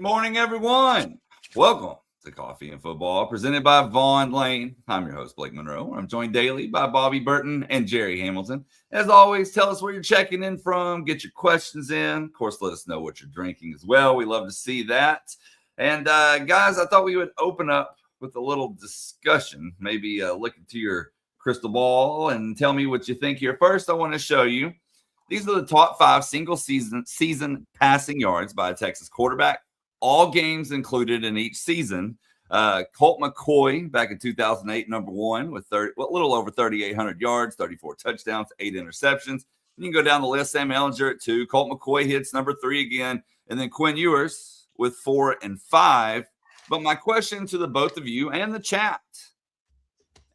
morning, everyone. Welcome to Coffee and Football, presented by Vaughn Lane. I'm your host, Blake Monroe. I'm joined daily by Bobby Burton and Jerry Hamilton. As always, tell us where you're checking in from. Get your questions in. Of course, let us know what you're drinking as well. We love to see that. And guys, I thought we would open up with a little discussion. Maybe look into your crystal ball and tell me what you think here. First, I want to show you. These are the top 5 single season passing yards by a Texas quarterback. All games included in each season. Colt McCoy back in 2008, number 1 with a little over 3,800 yards, 34 touchdowns, 8 interceptions. You can go down the list. Sam Ehlinger at 2. Colt McCoy hits number 3 again. And then Quinn Ewers with 4 and 5. But my question to the both of you and the chat,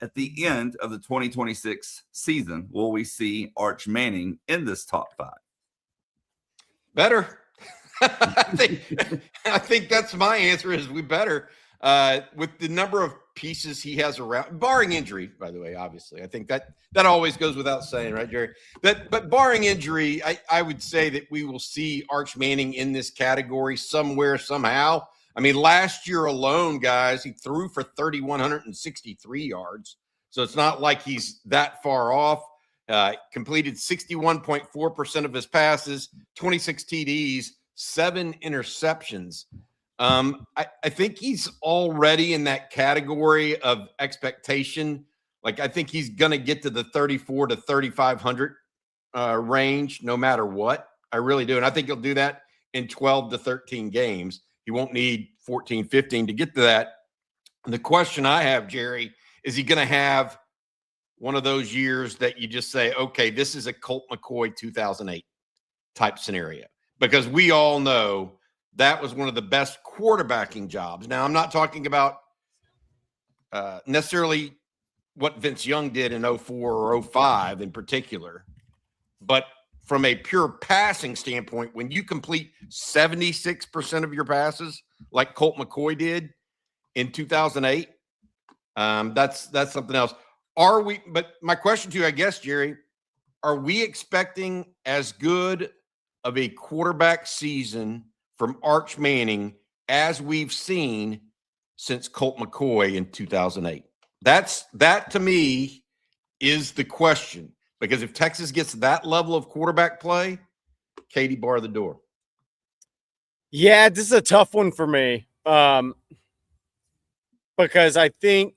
at the end of the 2026 season, will we see Arch Manning in this top 5? Better. I think that's my answer is we better. With the number of pieces he has around, barring injury, by the way, obviously. I think that always goes without saying, right, Jerry? But barring injury, I would say that we will see Arch Manning in this category somewhere, somehow. I mean, last year alone, guys, he threw for 3,163 yards. So it's not like he's that far off. Completed 61.4% of his passes, 26 TDs, 7 interceptions. I think he's already in that category of expectation. Like, I think he's going to get to the 34 to 3,500 range no matter what. I really do. And I think he'll do that in 12 to 13 games. He won't need 14, 15 to get to that. And the question I have, Jerry, is he going to have one of those years that you just say, okay, this is a Colt McCoy 2008 type scenario? Because we all know that was one of the best quarterbacking jobs. Now, I'm not talking about necessarily what Vince Young did in 04 or 05 in particular, but from a pure passing standpoint, when you complete 76% of your passes like Colt McCoy did in 2008, that's something else. But my question to you, I guess, Jerry, are we expecting as good of a quarterback season from Arch Manning as we've seen since Colt McCoy in 2008? That to me is the question. Because if Texas gets that level of quarterback play, Katie, bar the door. Yeah, this is a tough one for me because I think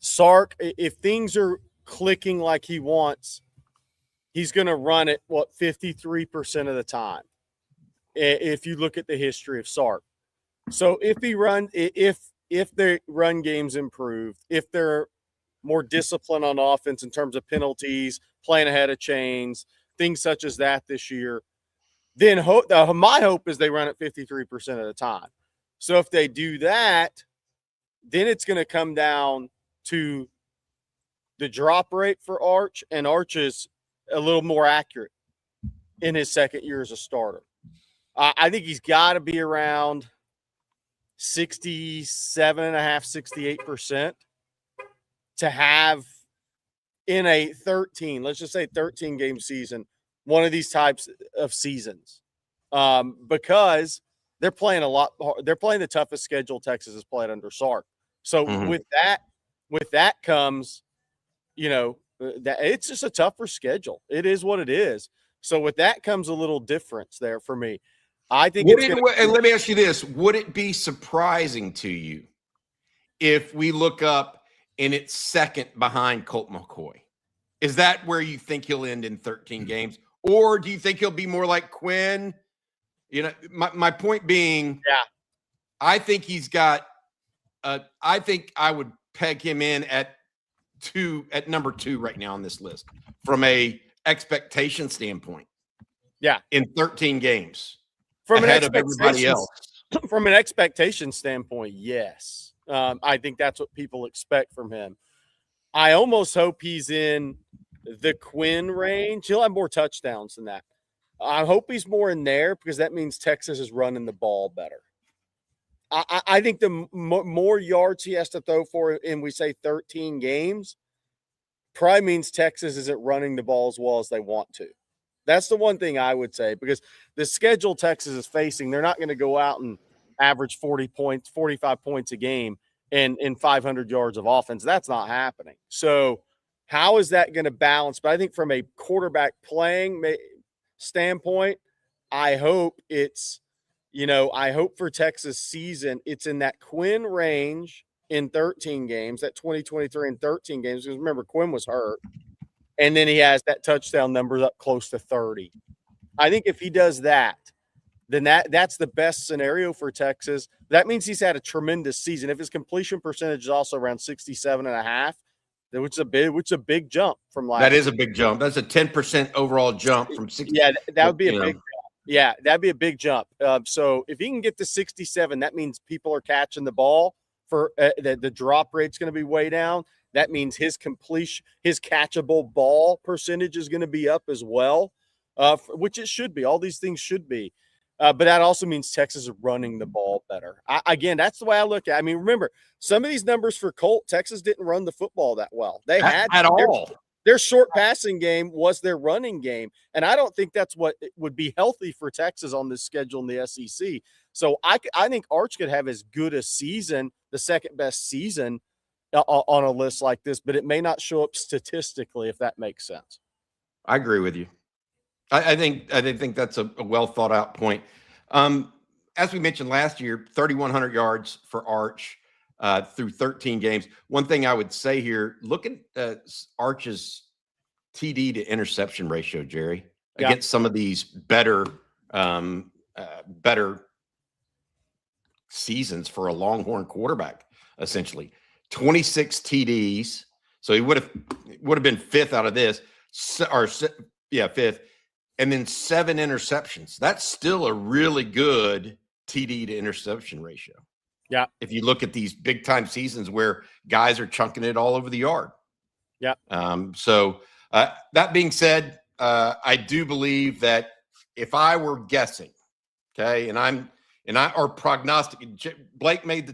Sark, if things are clicking like he wants, he's going to run it, 53% of the time, if you look at the history of Sark. So if the run game's improved, if they're more discipline on offense in terms of penalties, playing ahead of chains, things such as that this year, then my hope is they run it 53% of the time. So if they do that, then it's going to come down to the drop rate for Arch, and Arch is a little more accurate in his second year as a starter. I think he's got to be around 67.5%, 68%. To have in a 13, let's just say 13 game season, one of these types of seasons, because they're playing they're playing the toughest schedule Texas has played under Sark. So with that comes, that it's just a tougher schedule. It is what it is. So with that comes a little difference there for me. I think and let me ask you this. Would it be surprising to you if we look up and it's second behind Colt McCoy? Is that where you think he'll end in 13 games? Or do you think he'll be more like Quinn? My point being, yeah, I think he's got I think I would peg him in at number 2 right now on this list from a expectation standpoint. Yeah. In 13 games. From ahead of everybody else. From an expectation standpoint, yes. I think that's what people expect from him. I almost hope he's in the Quinn range. He'll have more touchdowns than that. I hope he's more in there because that means Texas is running the ball better. I think the more yards he has to throw for in, we say 13 games, probably means Texas isn't running the ball as well as they want to. That's the one thing I would say, because the schedule Texas is facing, they're not going to go out and average 40 points, 45 points a game and 500 yards of offense. That's not happening. So how is that going to balance? But I think from a quarterback playing standpoint, I hope it's, I hope for Texas season, it's in that Quinn range in 13 games, that 2023 in 13 games. Because remember, Quinn was hurt. And then he has that touchdown numbers up close to 30. I think if he does that, then that's the best scenario for Texas. That means he's had a tremendous season. If his completion percentage is also around 67.5, which is a big jump from last year. That is a big jump. That's a 10% overall jump from 60. Yeah, that would be a big jump. Yeah, that'd be a big jump. So if he can get to 67, that means people are catching the ball for the drop rate's going to be way down. That means his catchable ball percentage is going to be up as well, which it should be. All these things should be. But that also means Texas is running the ball better. Again, that's the way I look at it. I mean, remember, some of these numbers for Colt, Texas didn't run the football that well. They had at all. Their short passing game was their running game. And I don't think that's what would be healthy for Texas on this schedule in the SEC. So I think Arch could have as good a season, the second best season on a list like this, but it may not show up statistically, if that makes sense. I agree with you. I think that's a well thought out point. As we mentioned last year, 3,100 yards for Arch through 13 games. One thing I would say here, look at Arch's TD to interception ratio, Jerry, against some of these better seasons for a Longhorn quarterback. Essentially, 26 TDs. So he would have been fifth out of this, fifth. And then 7 interceptions. That's still a really good TD to interception ratio. Yeah. If you look at these big time seasons where guys are chunking it all over the yard. Yeah. So that being said, I do believe that if I were guessing, okay, or prognostic, Blake used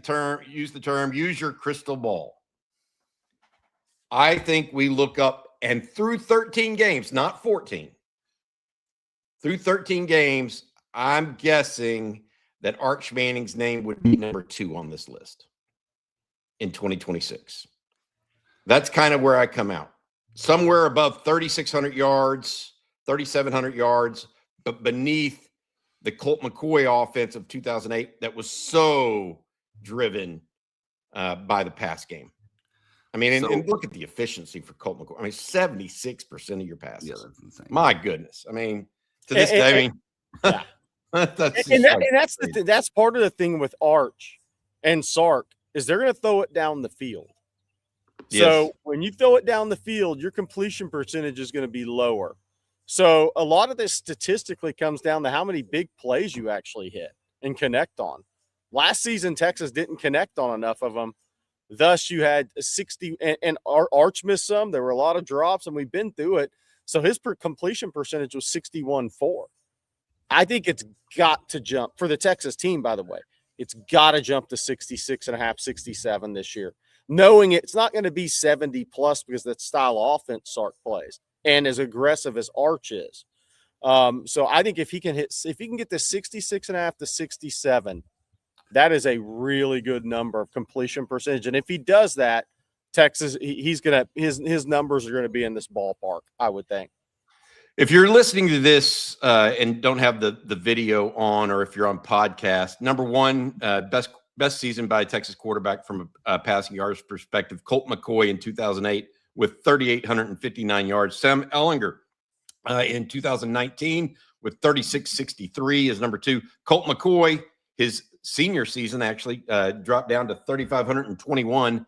the term, use your crystal ball. I think we look up and through 13 games, not 14. Through 13 games, I'm guessing that Arch Manning's name would be number 2 on this list in 2026. That's kind of where I come out. Somewhere above 3,600 yards, 3,700 yards, but beneath the Colt McCoy offense of 2008 that was so driven by the pass game. I mean, and look at the efficiency for Colt McCoy. I mean, 76% of your passes. Yeah, that's insane. My goodness. I mean, to this day, I mean, yeah. That's part of the thing with Arch and Sark is they're going to throw it down the field. Yes. So when you throw it down the field, your completion percentage is going to be lower. So a lot of this statistically comes down to how many big plays you actually hit and connect on. Last season, Texas didn't connect on enough of them. Thus, you had 60 and Arch missed some. There were a lot of drops, and we've been through it. So his completion percentage was 61.4. I think it's got to jump for the Texas team, by the way. It's got to jump to 66.5, 67 this year, knowing it's not going to be 70 plus because that style of offense Sark plays and as aggressive as Arch is. So I think if he can get to 66.5 to 67, that is a really good number of completion percentage. And if he does that, Texas, his numbers are going to be in this ballpark, I would think. If you're listening to this and don't have the video on, or if you're on podcast, number one, best season by a Texas quarterback from a passing yards perspective, Colt McCoy in 2008 with 3,859 yards. Sam Ehlinger in 2019 with 3,663 is number 2. Colt McCoy, his senior season actually dropped down to 3,521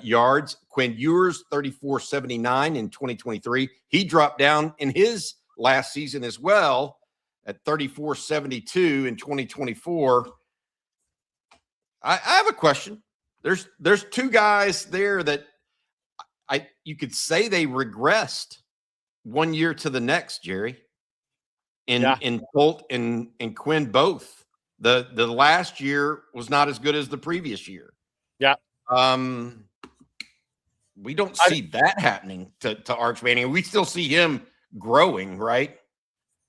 yards. Quinn Ewers, 3,479 in 2023. He dropped down in his last season as well at 3,472 in 2024. I have a question. There's 2 guys there that you could say they regressed one year to the next, Jerry. In Colt and Quinn both. The last year was not as good as the previous year. Yeah. We don't see that happening to Arch Manning. We still see him growing, right?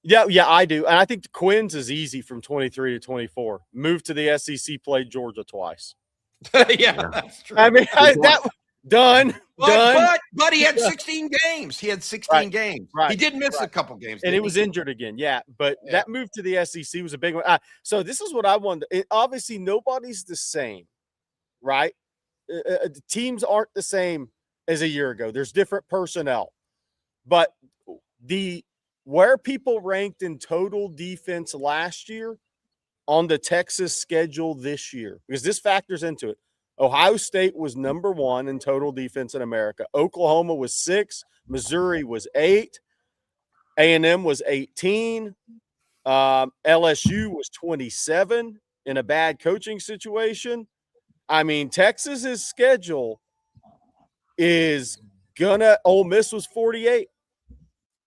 Yeah, I do. And I think the Quinn's is easy from 23 to 24. Moved to the SEC, played Georgia twice. Yeah, that's true. I mean, done. But he had 16 games. He had 16 games. Right. He did miss a couple games. And he was injured again. Yeah. But that move to the SEC was a big one. So this is what I wanted. Obviously, nobody's the same, right? The teams aren't the same as a year ago. There's different personnel. But where people ranked in total defense last year on the Texas schedule this year, because this factors into it. Ohio State was number 1 in total defense in America. Oklahoma was 6. Missouri was 8. A&M was 18. LSU was 27 in a bad coaching situation. I mean, Texas's schedule is Ole Miss was 48.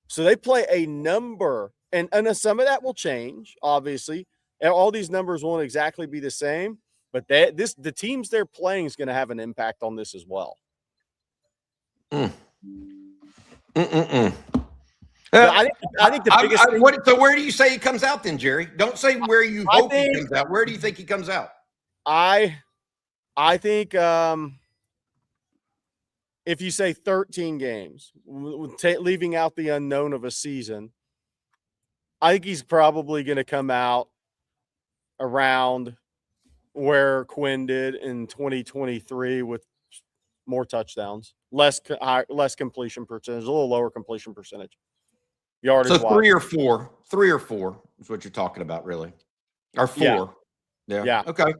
So they play a number, and some of that will change, obviously. And all these numbers won't exactly be the same, but the teams they're playing is going to have an impact on this as well. I think the biggest thing, so where do you say he comes out then, Jerry? Don't say where you hope he comes out. Where do you think he comes out? I think if you say 13 games, leaving out the unknown of a season, I think he's probably going to come out around where Quinn did in 2023 with more touchdowns, less completion percentage, a little lower completion percentage. Yardage so 3 or 4 is what you're talking about, really, or 4. Yeah. Okay.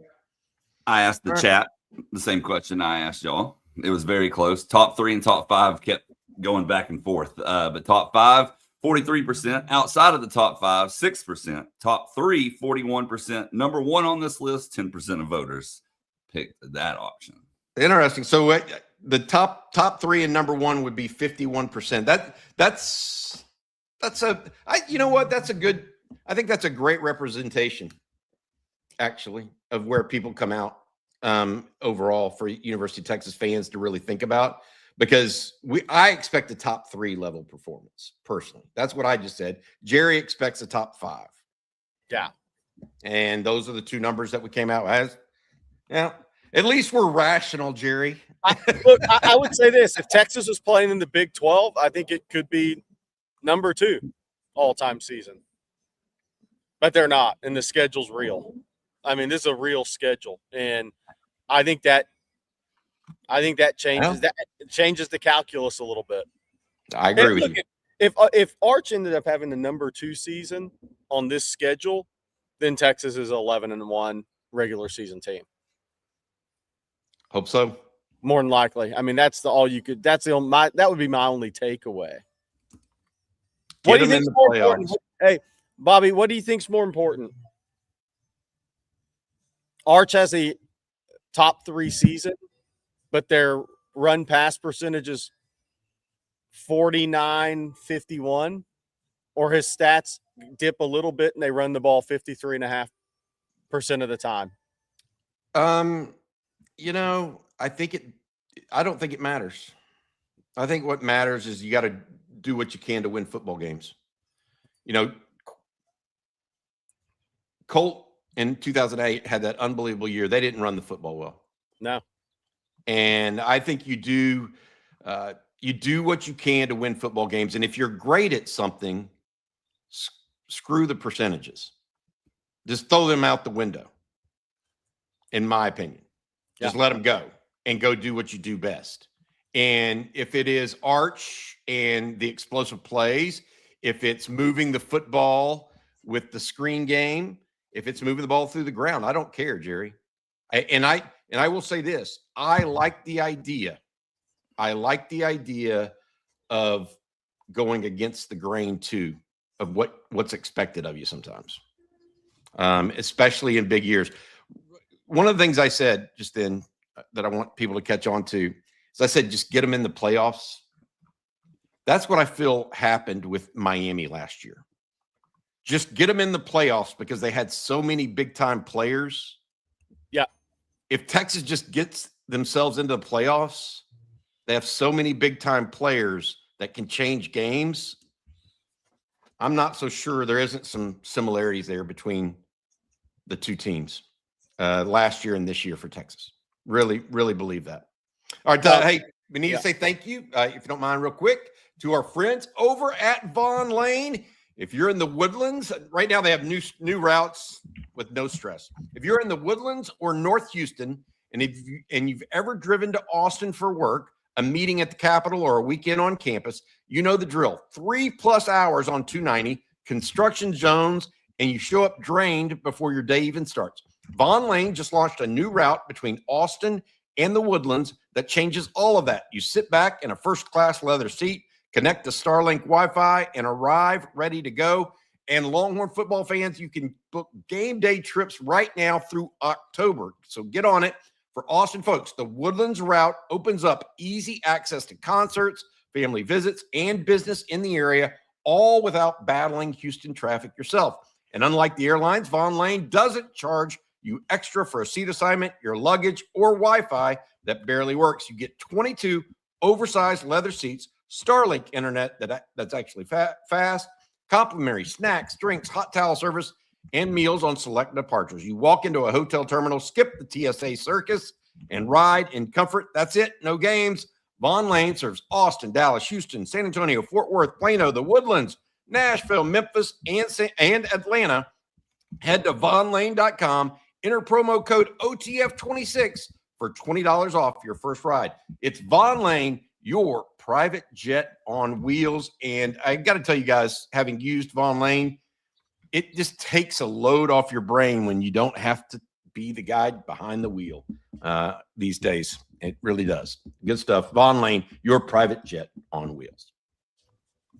I asked the chat the same question I asked y'all. It was very close. Top 3 and top 5 kept going back and forth. But top 5, 43%. Outside of the top 5, 6%. Top 3, 41%. Number 1 on this list, 10% of voters picked that option. Interesting. So the top 3 and number 1 would be 51%. I think that's a great representation, actually, of where people come out overall for University of Texas fans to really think about, because I expect a top 3 level performance personally. That's what I just said. Jerry expects a top 5. Yeah. And those are the 2 numbers that we came out as. Yeah. At least we're rational, Jerry. I would say this. If Texas was playing in the Big 12, I think it could be number 2 all-time season. But they're not, and the schedule's real. I mean, this is a real schedule, and I think that changes the calculus a little bit. I agree with you. If Arch ended up having the number 2 season on this schedule, then Texas is 11-1 regular season team. Hope so. More than likely. I mean, that would be my only takeaway. What do you think is more important? Hey, Bobby, what do you think is more important? Arch has a top 3 season, but their run pass percentage is 49-51, or his stats dip a little bit and they run the ball 53.5% of the time. I don't think it matters. I think what matters is you got to do what you can to win football games. Colt in 2008 had that unbelievable year. They didn't run the football well. No. And I think you do what you can to win football games. And if you're great at something, screw the percentages. Just throw them out the window, in my opinion. Just let them go and go do what you do best. And if it is Arch and the explosive plays, if it's moving the football with the screen game, if it's moving the ball through the ground, I don't care, Jerry. And I will say this. I like the idea of going against the grain too, of what's expected of you sometimes, especially in big years. One of the things I said just then that I want people to catch on to is I said, just get them in the playoffs. That's what I feel happened with Miami last year. Just get them in the playoffs because they had so many big-time players. Yeah. If Texas just gets themselves into the playoffs, they have so many big-time players that can change games. I'm not so sure there isn't some similarities there between the two teams last year and this year for Texas. Really, really believe that. All right, hey, we need to say thank you, if you don't mind, real quick, to our friends over at Vaughn Lane. If you're in the Woodlands, right now they have new routes with no stress. If you're in the Woodlands or North Houston, and you've ever driven to Austin for work, a meeting at the Capitol, or a weekend on campus, you know the drill. 3+ hours on 290, construction zones, and you show up drained before your day even starts. Vaughn Lane just launched a new route between Austin and the Woodlands that changes all of that. You sit back in a first-class leather seat, connect to Starlink Wi-Fi, and arrive ready to go. And Longhorn football fans, you can book game day trips right now through October. So get on it. For Austin folks, the Woodlands route opens up easy access to concerts, family visits, and business in the area, all without battling Houston traffic yourself. And unlike the airlines, Vaughn Lane doesn't charge you extra for a seat assignment, your luggage, or Wi-Fi that barely works. You get 22 oversized leather seats, Starlink internet that's actually fast, complimentary snacks, drinks, hot towel service, and meals on select departures. You walk into a hotel terminal, skip the TSA circus, and ride in comfort. That's it. No games. Vaughn Lane serves Austin, Dallas, Houston, San Antonio, Fort Worth, Plano, the Woodlands, Nashville, Memphis, and Atlanta. Head to vaughnlane.com. Enter promo code OTF26 for $20 off your first ride. It's Vaughn Lane, your private jet on wheels. And I got to tell you guys, having used Vaughn Lane, it just takes a load off your brain when you don't have to be the guy behind the wheel these days. It really does. Good stuff. Vaughn Lane, your private jet on wheels.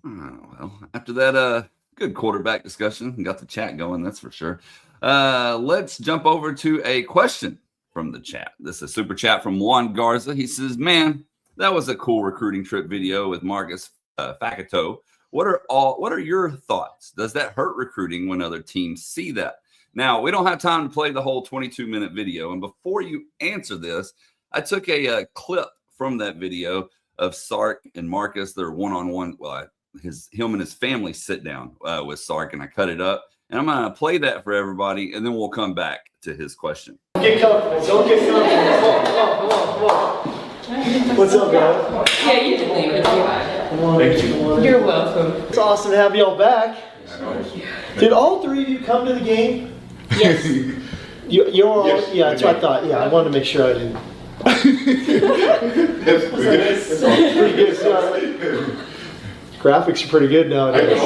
Oh, well, after that good quarterback discussion, got the chat going, that's for sure. Let's jump over to a question from the chat. This is a super chat from Juan Garza. He says, man, that was a cool recruiting trip video with Marcus Facato. What are your thoughts? Does that hurt recruiting when other teams see that? Now, we don't have time to play the whole 22-minute video. And before you answer this, I took a clip from that video of Sark and Marcus. They're one-on-one. Well, him and his family sit down with Sark, and I cut it up. And I'm going to play that for everybody, and then we'll come back to his question. Get comfortable. Don't get comfortable. Come on. What's up, guys? Yeah, you can leave it. Thank you. You're welcome. It's awesome to have y'all back. Did all three of you come to the game? Yes. You're all, yes, yeah, that's what I thought. Yeah, I wanted to make sure I didn't. That's pretty good. Graphics are pretty good nowadays.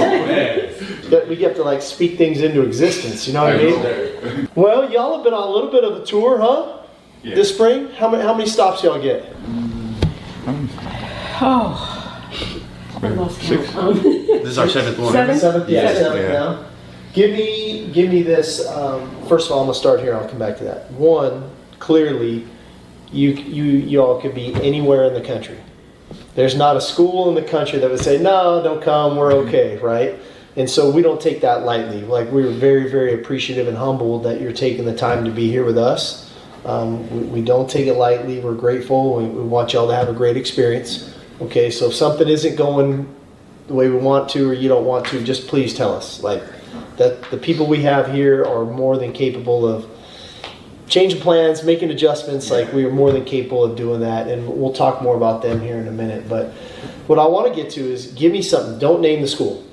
We get to like speak things into existence, you know what I mean? Well, y'all have been on a little bit of a tour, huh? Yeah. This spring? How many stops y'all get? I lost count. This is our seventh one. Seventh, yeah. Seventh now. Give me this. First of all, I'm gonna start here. I'll come back to that. One, clearly, you all could be anywhere in the country. There's not a school in the country that would say, no, don't come, we're okay, right? And so we don't take that lightly. Like, we're very, very appreciative and humbled that you're taking the time to be here with us. We don't take it lightly. We're grateful. We want y'all to have a great experience. Okay, so if something isn't going the way we want to, or you don't want to, just please tell us. Like, that the people we have here are more than capable of changing plans, making adjustments. Like, we are more than capable of doing that, and we'll talk more about them here in a minute. But what I want to get to is, give me something. Don't name the school.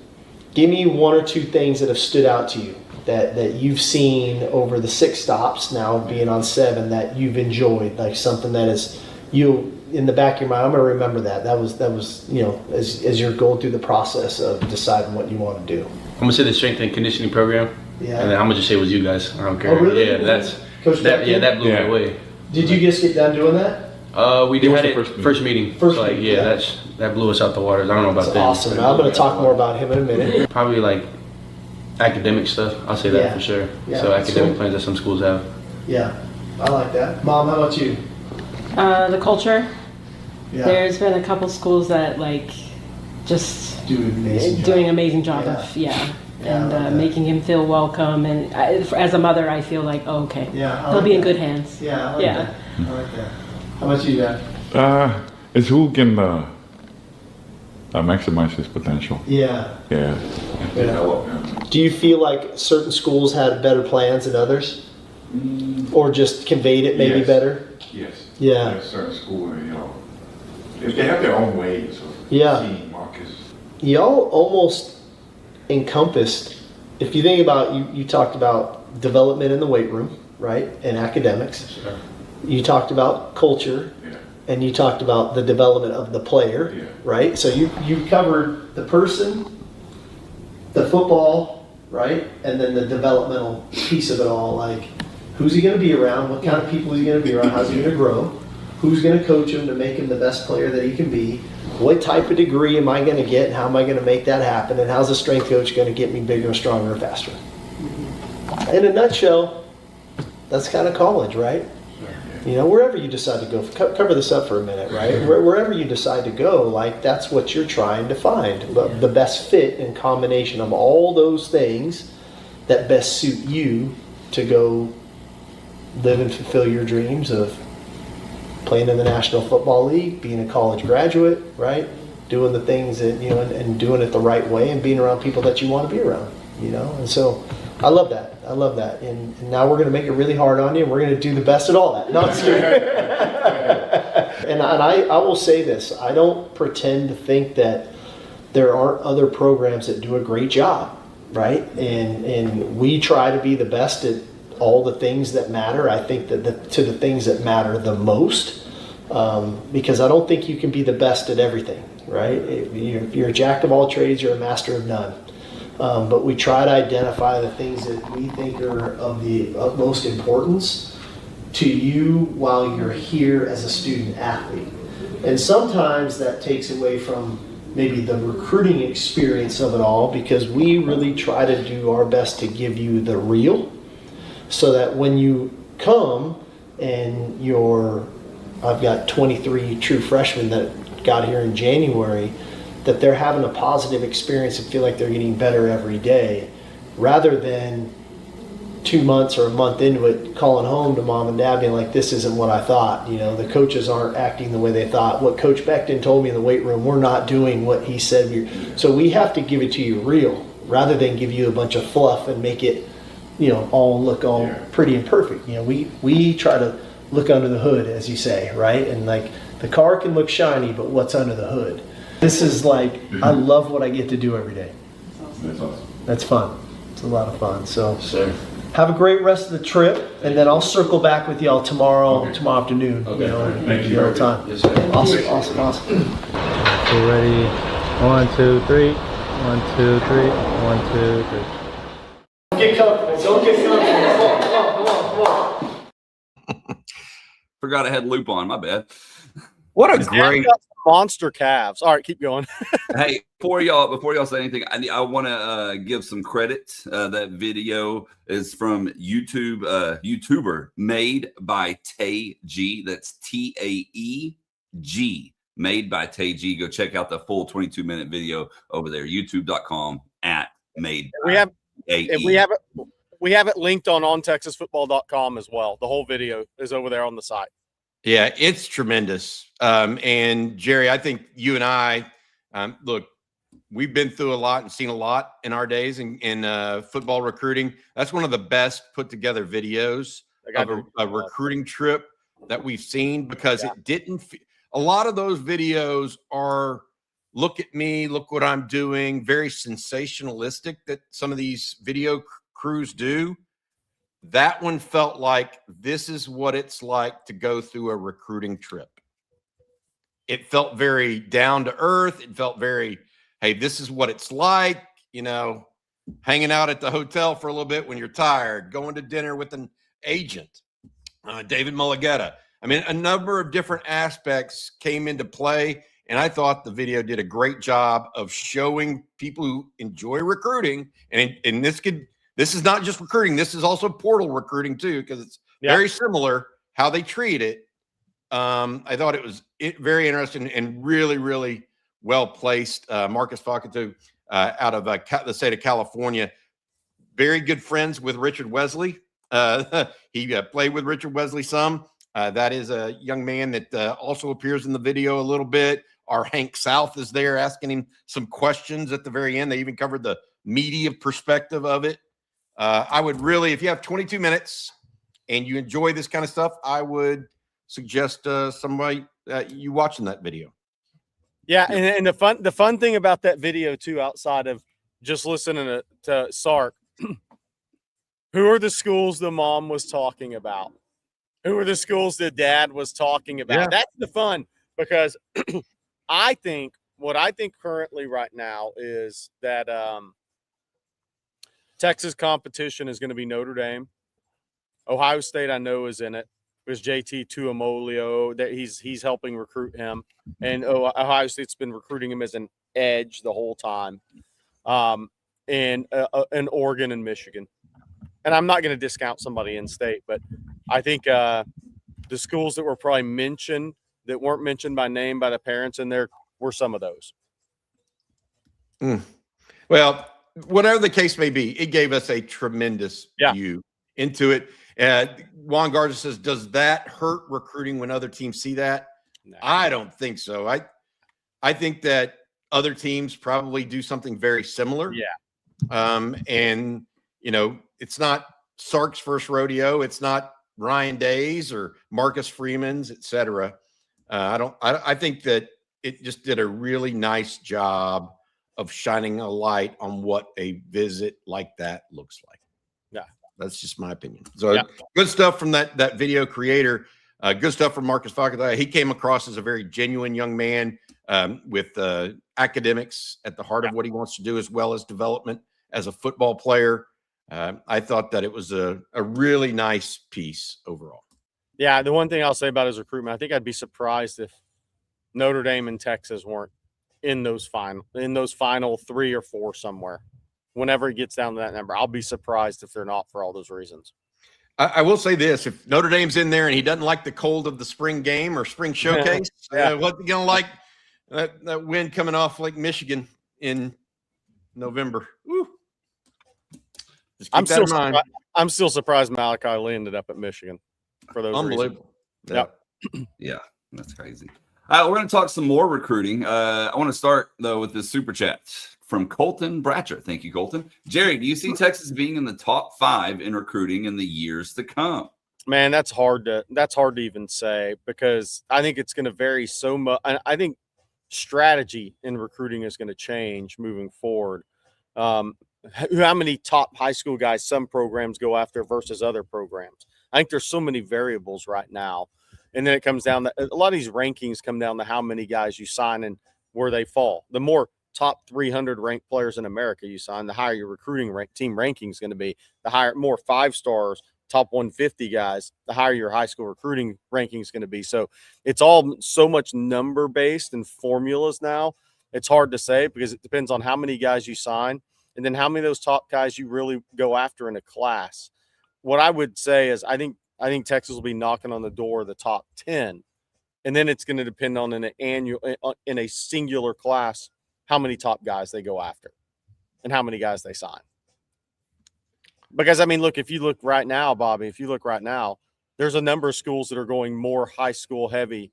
Give me one or two things that have stood out to you that you've seen over the 6 stops, now being on 7, that you've enjoyed. Like, something that is, you in the back of your mind, I'm going to remember that. That was you know, as you're going through the process of deciding what you want to do. I'm going to say the strength and conditioning program. Yeah. And then I'm going to just say it was you guys. I don't care. Oh, really? Yeah, that blew me away. Did you just get done doing that? We had it first meeting. That blew us out the water. I don't know about that. Awesome. I'm going to talk more about him in a minute. Probably like academic stuff. I'll say that for sure. Yeah, so academic plans that some schools have. Yeah, I like that. Mom, how about you? The culture. Yeah. There's been a couple schools that like just doing amazing job of and making him feel welcome. And as a mother, I feel like, oh, okay, he'll be in good hands. Yeah, I like that. I like that. How about you, Dad? It's who can maximize his potential. Yeah. Yeah. And develop him. Do you feel like certain schools had better plans than others? Or just conveyed it maybe Yes. better? Yes. Yeah. There's certain school, if they have their own ways of seeing Marcus. Y'all almost encompassed, if you think about, you talked about development in the weight room, right? And academics. Sure. You talked about culture. Yeah. And you talked about the development of the player, Yeah. right? So you covered the person, the football, right? And then the developmental piece of it all, like who's he going to be around? What kind of people is he going to be around? How's he going to grow? Who's going to coach him to make him the best player that he can be? What type of degree am I going to get, and how am I going to make that happen? And how's the strength coach going to get me bigger, stronger, and faster? In a nutshell, that's kind of college, right? Wherever you decide to go, cover this up for a minute, right? Wherever you decide to go, like that's what you're trying to find. The best fit and combination of all those things that best suit you to go live and fulfill your dreams of playing in the National Football League, being a college graduate, right? Doing the things that, and doing it the right way and being around people that you want to be around, And so I love that. And now we're going to make it really hard on you, and we're going to do the best at all that. No, I'm just kidding. And I will say this. I don't pretend to think that there aren't other programs that do a great job, right? And we try to be the best at all the things that matter. I think that to the things that matter the most, because I don't think you can be the best at everything, right? If you're a jack of all trades, you're a master of none. But we try to identify the things that we think are of the utmost importance to you while you're here as a student athlete. And sometimes that takes away from maybe the recruiting experience of it all, because we really try to do our best to give you the real, so that when you come and I've got 23 true freshmen that got here in January, that they're having a positive experience and feel like they're getting better every day, rather than 2 months or a month into it calling home to mom and dad being like, this isn't what I thought. The coaches aren't acting the way they thought. What Coach Beckton told me in the weight room, we're not doing what he said. So we have to give it to you real, rather than give you a bunch of fluff and make it all look pretty and perfect. We try to look under the hood, as you say, right? And like the car can look shiny, but what's under the hood? This is like, I love what I get to do every day. That's awesome. That's fun. It's a lot of fun. So Sure. have a great rest of the trip, and then I'll circle back with y'all tomorrow afternoon. Okay. Thank you. Your time. Yes, sir. Awesome. Okay, ready? 1, 2, 3. 1, 2, 3. 1, 2, 3. Get comfortable. Don't get comfortable. Come on. Forgot I had loop on. My bad. What a great monster calves. All right, keep going. Hey, before y'all say anything, I want to give some credit. That video is from YouTuber Made by Tay G. That's TAEG. Made by Tay G. Go check out the full 22-minute video over there. YouTube.com/made. We have it linked on ontexasfootball.com as well. The whole video is over there on the site. Yeah, it's tremendous. And Jerry, I think you and I, look, we've been through a lot and seen a lot in our days in football recruiting. That's one of the best put together videos of a recruiting trip that we've seen, because it didn't. A lot of those videos are, look at me, look what I'm doing, very sensationalistic that some of these video crews do. That one felt like this is what it's like to go through a recruiting trip. It felt very down to earth. It felt very, hey, this is what it's like, hanging out at the hotel for a little bit when you're tired, going to dinner with an agent, David Mulligetta. I mean, a number of different aspects came into play, and I thought the video did a great job of showing people who enjoy recruiting, and this is not just recruiting. This is also portal recruiting too, because it's very similar how they treat it. I thought it was very interesting and really, really well placed. Marcus Falcato out of the state of California, very good friends with Richard Wesley. He played with Richard Wesley some. That is a young man that also appears in the video a little bit. Our Hank South is there asking him some questions at the very end. They even covered the media perspective of it. I would really, if you have 22 minutes and you enjoy this kind of stuff, I would suggest somebody you watching that video. Yeah, and the fun thing about that video too, outside of just listening to Sark, who are the schools the mom was talking about? Who are the schools the dad was talking about? Yeah. That's the fun, because I think currently right now is that Texas competition is going to be Notre Dame. Ohio State, I know, is in it. There's JT Tuimoloau that he's helping recruit him, and Ohio State's been recruiting him as an edge the whole time. And Oregon and Michigan. And I'm not going to discount somebody in state, but I think the schools that were probably mentioned that weren't mentioned by name by the parents in there were some of those. Well, whatever the case may be, it gave us a tremendous view into it. Juan Garza says, does that hurt recruiting when other teams see that? No. I don't think so. I think that other teams probably do something very similar. Yeah. And, you know, it's not Sark's first rodeo. It's not Ryan Day's or Marcus Freeman's, et cetera. I think that it just did a really nice job of shining a light on what a visit like that looks like. Yeah. That's just my opinion. So good stuff from that video creator. Good stuff from Marcus Falcon. He came across as a very genuine young man with academics at the heart of what he wants to do, as well as development as a football player. I thought that it was a really nice piece overall. Yeah, the one thing I'll say about his recruitment, I think I'd be surprised if Notre Dame and Texas weren't in those final 3 or 4 somewhere. Whenever it gets down to that number, I'll be surprised if they're not, for all those reasons. I will say this: if Notre Dame's in there and he doesn't like the cold of the spring game or spring showcase, what's he gonna like? That win coming off Lake Michigan in November. Woo. Just keep that in mind. I'm still surprised Malachi Lee ended up at Michigan for those Unbelievable. reasons. Yeah, that's crazy. All right, we're going to talk some more recruiting. I want to start, though, with this super chat from Colton Bratcher. Thank you, Colton. Jerry, do you see Texas being in the top 5 in recruiting in the years to come? Man, that's hard to even say, because I think it's going to vary so much. I think strategy in recruiting is going to change moving forward. How many top high school guys some programs go after versus other programs? I think there's so many variables right now. And then it comes down to a lot of these rankings come down to how many guys you sign and where they fall. The more top 300 ranked players in America you sign, the higher your recruiting team ranking is going to be. The higher, more 5 stars, top 150 guys, the higher your high school recruiting ranking is going to be. So it's all so much number based and formulas now. It's hard to say, because it depends on how many guys you sign and then how many of those top guys you really go after in a class. What I would say is I think Texas will be knocking on the door of the top 10, and then it's going to depend on in a singular class how many top guys they go after and how many guys they sign. Because, I mean, look, if you look right now, Bobby, there's a number of schools that are going more high school heavy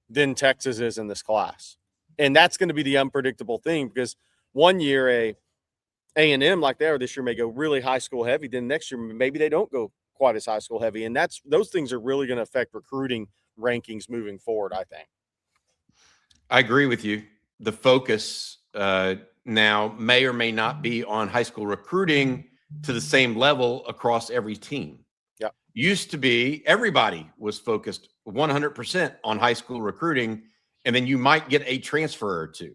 than Texas is in this class. And that's going to be the unpredictable thing, because one year A&M, like they are this year, may go really high school heavy. Then next year, maybe they don't go quite as high school heavy. And those things are really going to affect recruiting rankings moving forward, I think. I agree with you. The focus now may or may not be on high school recruiting to the same level across every team. Yeah. Used to be everybody was focused 100% on high school recruiting, and then you might get a transfer or two.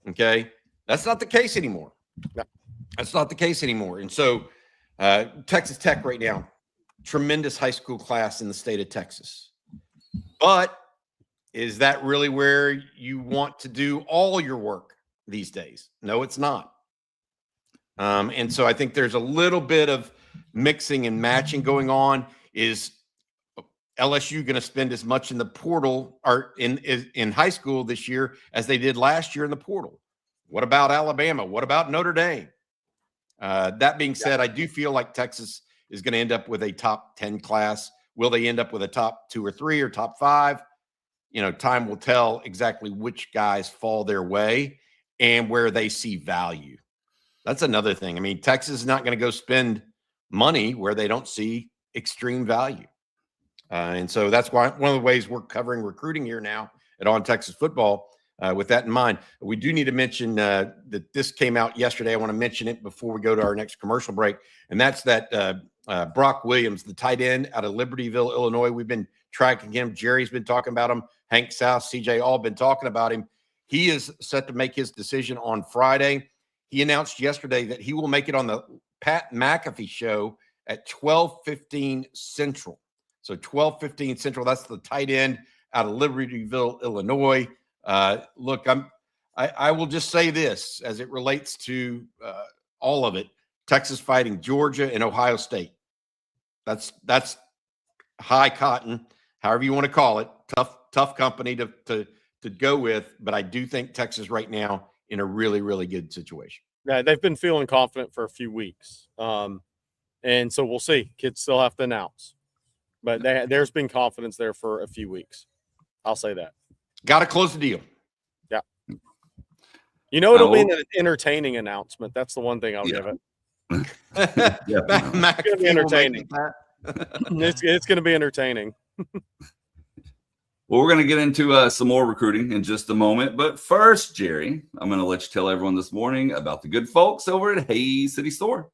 Okay. That's not the case anymore. Yeah. That's not the case anymore. And so Texas Tech right now, tremendous high school class in the state of Texas. But is that really where you want to do all your work these days? No, it's not. And so I think there's a little bit of mixing and matching going on. Is LSU going to spend as much in the portal or in high school this year as they did last year in the portal? What about Alabama? What about Notre Dame? That being said, I do feel like Texas is going to end up with a top 10 class. Will they end up with a top 2 or 3 or top 5? time will tell exactly which guys fall their way and where they see value. That's another thing. I mean, Texas is not going to go spend money where they don't see extreme value. And so that's why one of the ways we're covering recruiting here now at On Texas Football. With that in mind, we do need to mention that this came out yesterday. I want to mention it before we go to our next commercial break. And that's that Brock Williams, the tight end out of Libertyville, Illinois. We've been tracking him. Jerry's been talking about him. Hank South, CJ, all been talking about him. He is set to make his decision on Friday. He announced yesterday that he will make it on the Pat McAfee show at 12:15 Central. So 12:15 Central, that's the tight end out of Libertyville, Illinois. Look, I will just say this as it relates to all of it: Texas fighting Georgia and Ohio State. That's high cotton, however you want to call it. Tough company to go with, but I do think Texas right now in a really, really good situation. Yeah, they've been feeling confident for a few weeks, and so we'll see. Kids still have to announce, but there's been confidence there for a few weeks. I'll say that. Got to close the deal. Yeah. It'll be an entertaining announcement. That's the one thing I'll give it. It's going to be entertaining. It's going to be entertaining. Well, we're going to get into some more recruiting in just a moment. But first, Jerry, I'm going to let you tell everyone this morning about the good folks over at Hays City Store.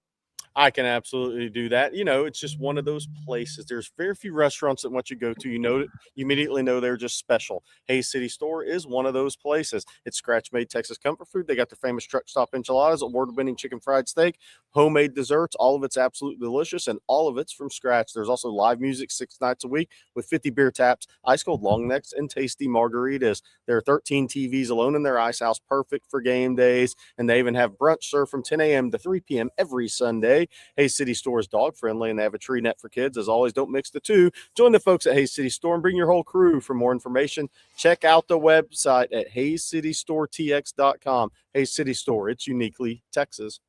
I can absolutely do that. It's just one of those places. There's very few restaurants that once you go to, you immediately know they're just special. Hays City Store is one of those places. It's scratch-made Texas comfort food. They got their famous truck stop enchiladas, award-winning chicken fried steak, homemade desserts. All of it's absolutely delicious, and all of it's from scratch. There's also live music 6 nights a week with 50 beer taps, ice-cold long necks, and tasty margaritas. There are 13 TVs alone in their ice house, perfect for game days, and they even have brunch served from 10 a.m. to 3 p.m. every Sunday. Hays City Store is dog friendly and they have a tree net for kids. As always, don't mix the two. Join the folks at Hays City Store and bring your whole crew. For more information, check out the website at HaysCityStoreTX.com. Hays City Store, it's uniquely Texas.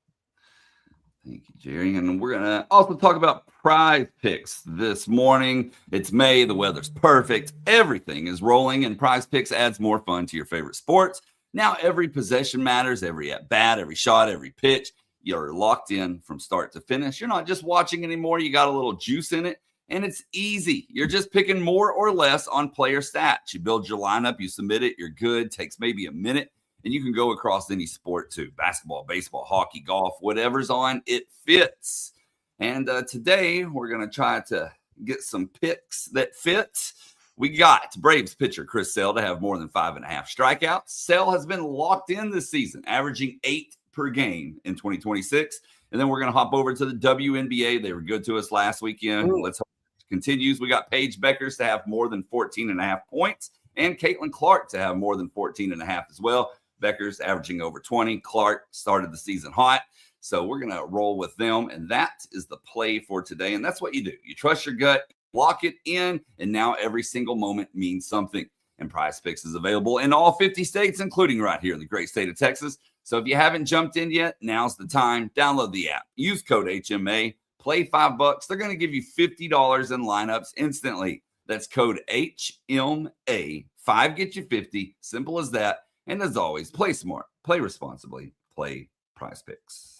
Thank you, Jerry. And we're going to also talk about PrizePicks this morning. It's May. The weather's perfect. Everything is rolling, and PrizePicks adds more fun to your favorite sports. Now every possession matters, every at-bat, every shot, every pitch. You're locked in from start to finish. You're not just watching anymore. You got a little juice in it, and it's easy. You're just picking more or less on player stats. You build your lineup, you submit it, you're good. Takes maybe a minute, and you can go across any sport too. Basketball, baseball, hockey, golf, whatever's on, it fits. And today we're going to try to get some picks that fit. We got Braves pitcher Chris Sale to have more than 5.5 strikeouts. Sale has been locked in this season, averaging 8 per game in 2026. And then we're going to hop over to the WNBA. They were good to us last weekend. Let's hope it continues. We got Paige Beckers to have more than 14.5 points and Caitlin Clark to have more than 14.5 as well. Beckers averaging over 20. Clark started the season hot. So we're going to roll with them. And that is the play for today. And that's what you do. You trust your gut, lock it in, and now every single moment means something. And PrizePicks is available in all 50 states, including right here in the great state of Texas. So if you haven't jumped in yet, now's the time. Download the app. Use code HMA. Play $5. They're going to give you $50 in lineups instantly. That's code HMA. 5 get you 50. Simple as that. And as always, play smart, play responsibly, play PrizePicks.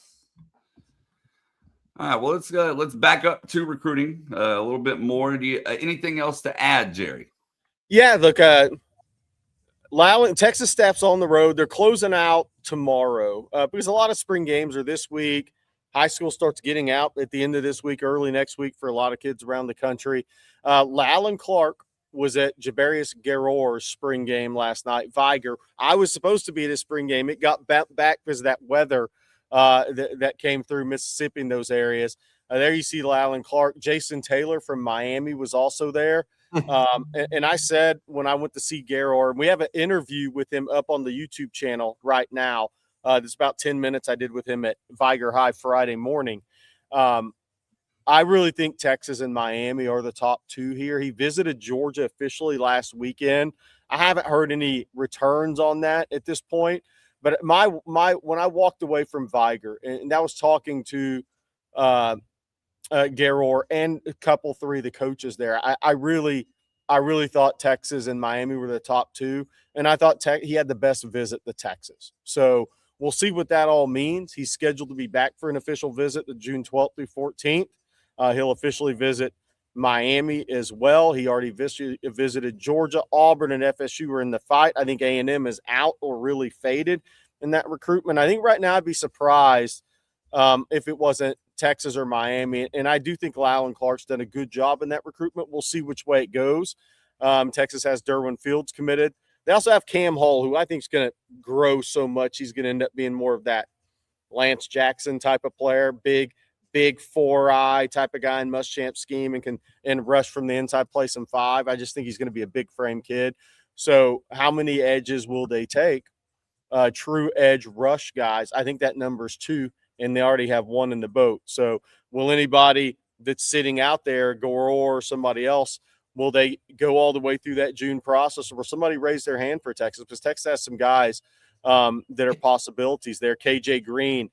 All right, well, let's back up to recruiting a little bit more. Do you anything else to add, Jerry? Yeah, look, Texas staff's on the road. They're closing out tomorrow because a lot of spring games are this week. High school starts getting out at the end of this week, early next week for a lot of kids around the country. La'Allen Clark was at Jabarius Garor's spring game last night. Viger, I was supposed to be at his spring game. It got back because of that weather that came through Mississippi in those areas. There you see La'Allen Clark. Jason Taylor from Miami was also there. And I said when I went to see Garor, and we have an interview with him up on the YouTube channel right now. There's about 10 minutes I did with him at Viger High Friday morning. I really think Texas and Miami are the top two here. He visited Georgia officially last weekend. I haven't heard any returns on that at this point. But when I walked away from Viger, and I was talking to Garor and three of the coaches there, I I really thought Texas and Miami were the top two, and I thought he had the best visit to Texas. So we'll see what that all means. He's scheduled to be back for an official visit to June 12th through 14th. He'll officially visit Miami as well. He already visited Georgia. Auburn and FSU were in the fight. I think A&M is out or really faded in that recruitment. I think right now I'd be surprised if it wasn't Texas or Miami. And I do think Lyle Clark's done a good job in that recruitment. We'll see which way it goes. Texas has Derwin Fields committed. They also have Cam Hull, who I think is going to grow so much. He's going to end up being more of that Lance Jackson type of player, big 4-eye type of guy in Muschamp scheme and rush from the inside, play some 5. I just think he's going to be a big frame kid. So how many edges will they take? True edge rush guys. I think that number's 2, and they already have 1 in the boat. So will anybody that's sitting out there, Gore or somebody else, will they go all the way through that June process, or will somebody raise their hand for Texas? Because Texas has some guys that are possibilities there. KJ Green.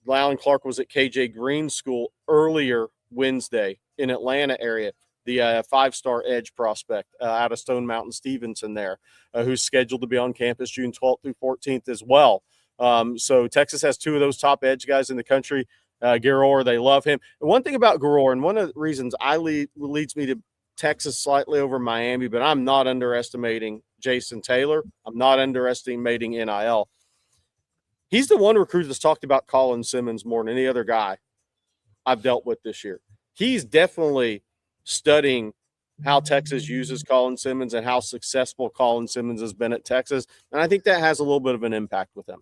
Lyle Clark was at KJ Green School earlier Wednesday in Atlanta area, the 5-star edge prospect out of Stone Mountain Stevenson there, who's scheduled to be on campus June 12th through 14th as well. So Texas has 2 of those top edge guys in the country. Garor, they love him. And one thing about Garor, and one of the reasons leads me to Texas slightly over Miami, but I'm not underestimating Jason Taylor. I'm not underestimating NIL. He's the one recruit that's talked about Colin Simmons more than any other guy I've dealt with this year. He's definitely studying how Texas uses Colin Simmons and how successful Colin Simmons has been at Texas. And I think that has a little bit of an impact with him.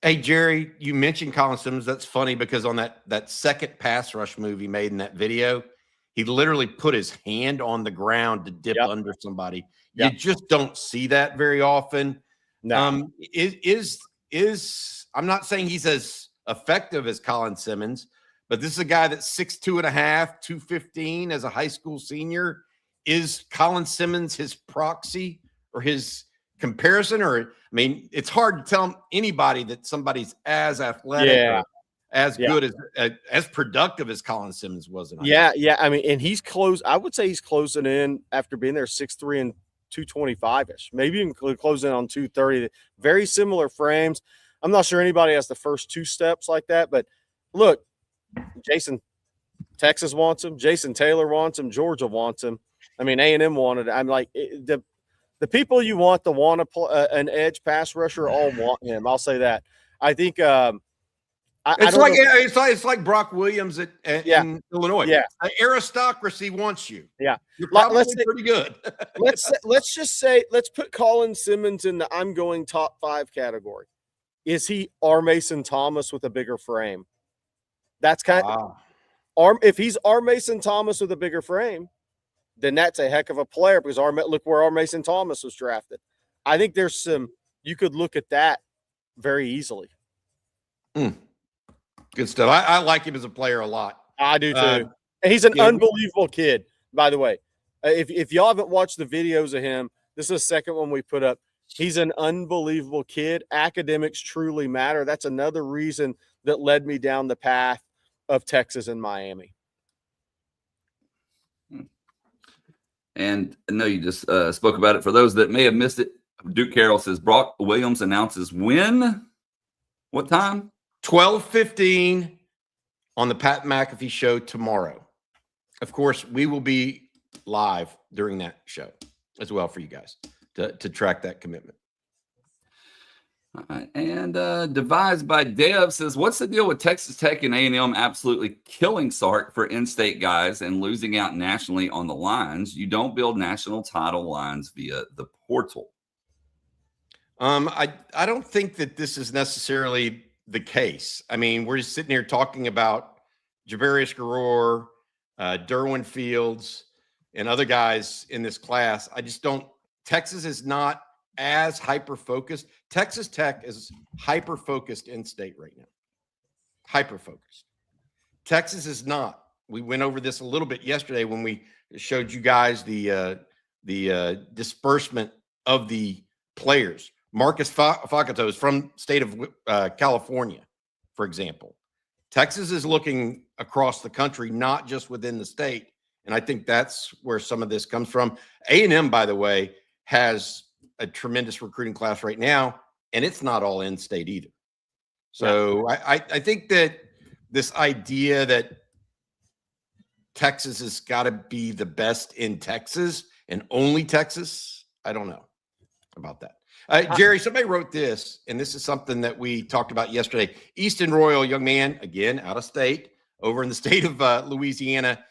Hey, Jerry, you mentioned Colin Simmons. That's funny because on that second pass rush move he made in that video, he literally put his hand on the ground to dip under somebody. You just don't see that very often. No. I'm not saying he's as effective as Colin Simmons, but this is a guy that's 6'2.5", 215 as a high school senior. Is Colin Simmons his proxy or his comparison? Or, I mean, it's hard to tell anybody that somebody's as athletic or as good as productive as Colin Simmons was. Yeah. I mean, and he's close. I would say he's closing in after being there 6'3" and 225-ish, maybe even closing in on 230. Very similar frames. I'm not sure anybody has the first 2 steps like that, but look, Texas wants him. Jason Taylor wants him. Georgia wants him. I mean, A&M wanted it. I'm like, the people you want to an edge pass rusher all want him. I'll say that. I think it's like Brock Williams in Illinois. Yeah, the aristocracy wants you. Yeah, you're probably pretty good. let's just say let's put Colin Simmons in the I'm going top 5 category. Is he R. Mason Thomas with a bigger frame? That's kind of if he's R. Mason Thomas with a bigger frame, then that's a heck of a player because look where R. Mason Thomas was drafted. I think there's you could look at that very easily. Good stuff. I like him as a player a lot. I do too. And he's an unbelievable kid, by the way. If y'all haven't watched the videos of him, this is the second one we put up. He's an unbelievable kid. Academics truly matter. That's another reason that led me down the path of Texas and Miami. And I know you just spoke about it. For those that may have missed it, Duke Carroll says Brock Williams announces when? What time? 12:15 on the Pat McAfee show tomorrow. Of course, we will be live during that show as well for you guys to track that commitment. And devised by Dev says, what's the deal with Texas Tech and A&M absolutely killing Sark for in-state guys and losing out nationally on the lines? You don't build national title lines via the portal. I don't think that this is necessarily the case. I mean, we're just sitting here talking about Javarius Garor, Derwin Fields, and other guys in this class. I just don't. Texas is not as hyper-focused. Texas Tech is hyper-focused in-state right now. Hyper-focused. Texas is not. We went over this a little bit yesterday when we showed you guys the disbursement of the players. Marcus Fakato is from state of California, for example. Texas is looking across the country, not just within the state, And I think that's where some of this comes from. A&M, by the way, has a tremendous recruiting class right now, and it's not all in-state either. So I think that this idea that Texas has got to be the best in Texas and only Texas, I don't know about that. Jerry, somebody wrote this, and this is something that we talked about yesterday. Easton Royal, young man, again, out of state, over in the state of Louisiana,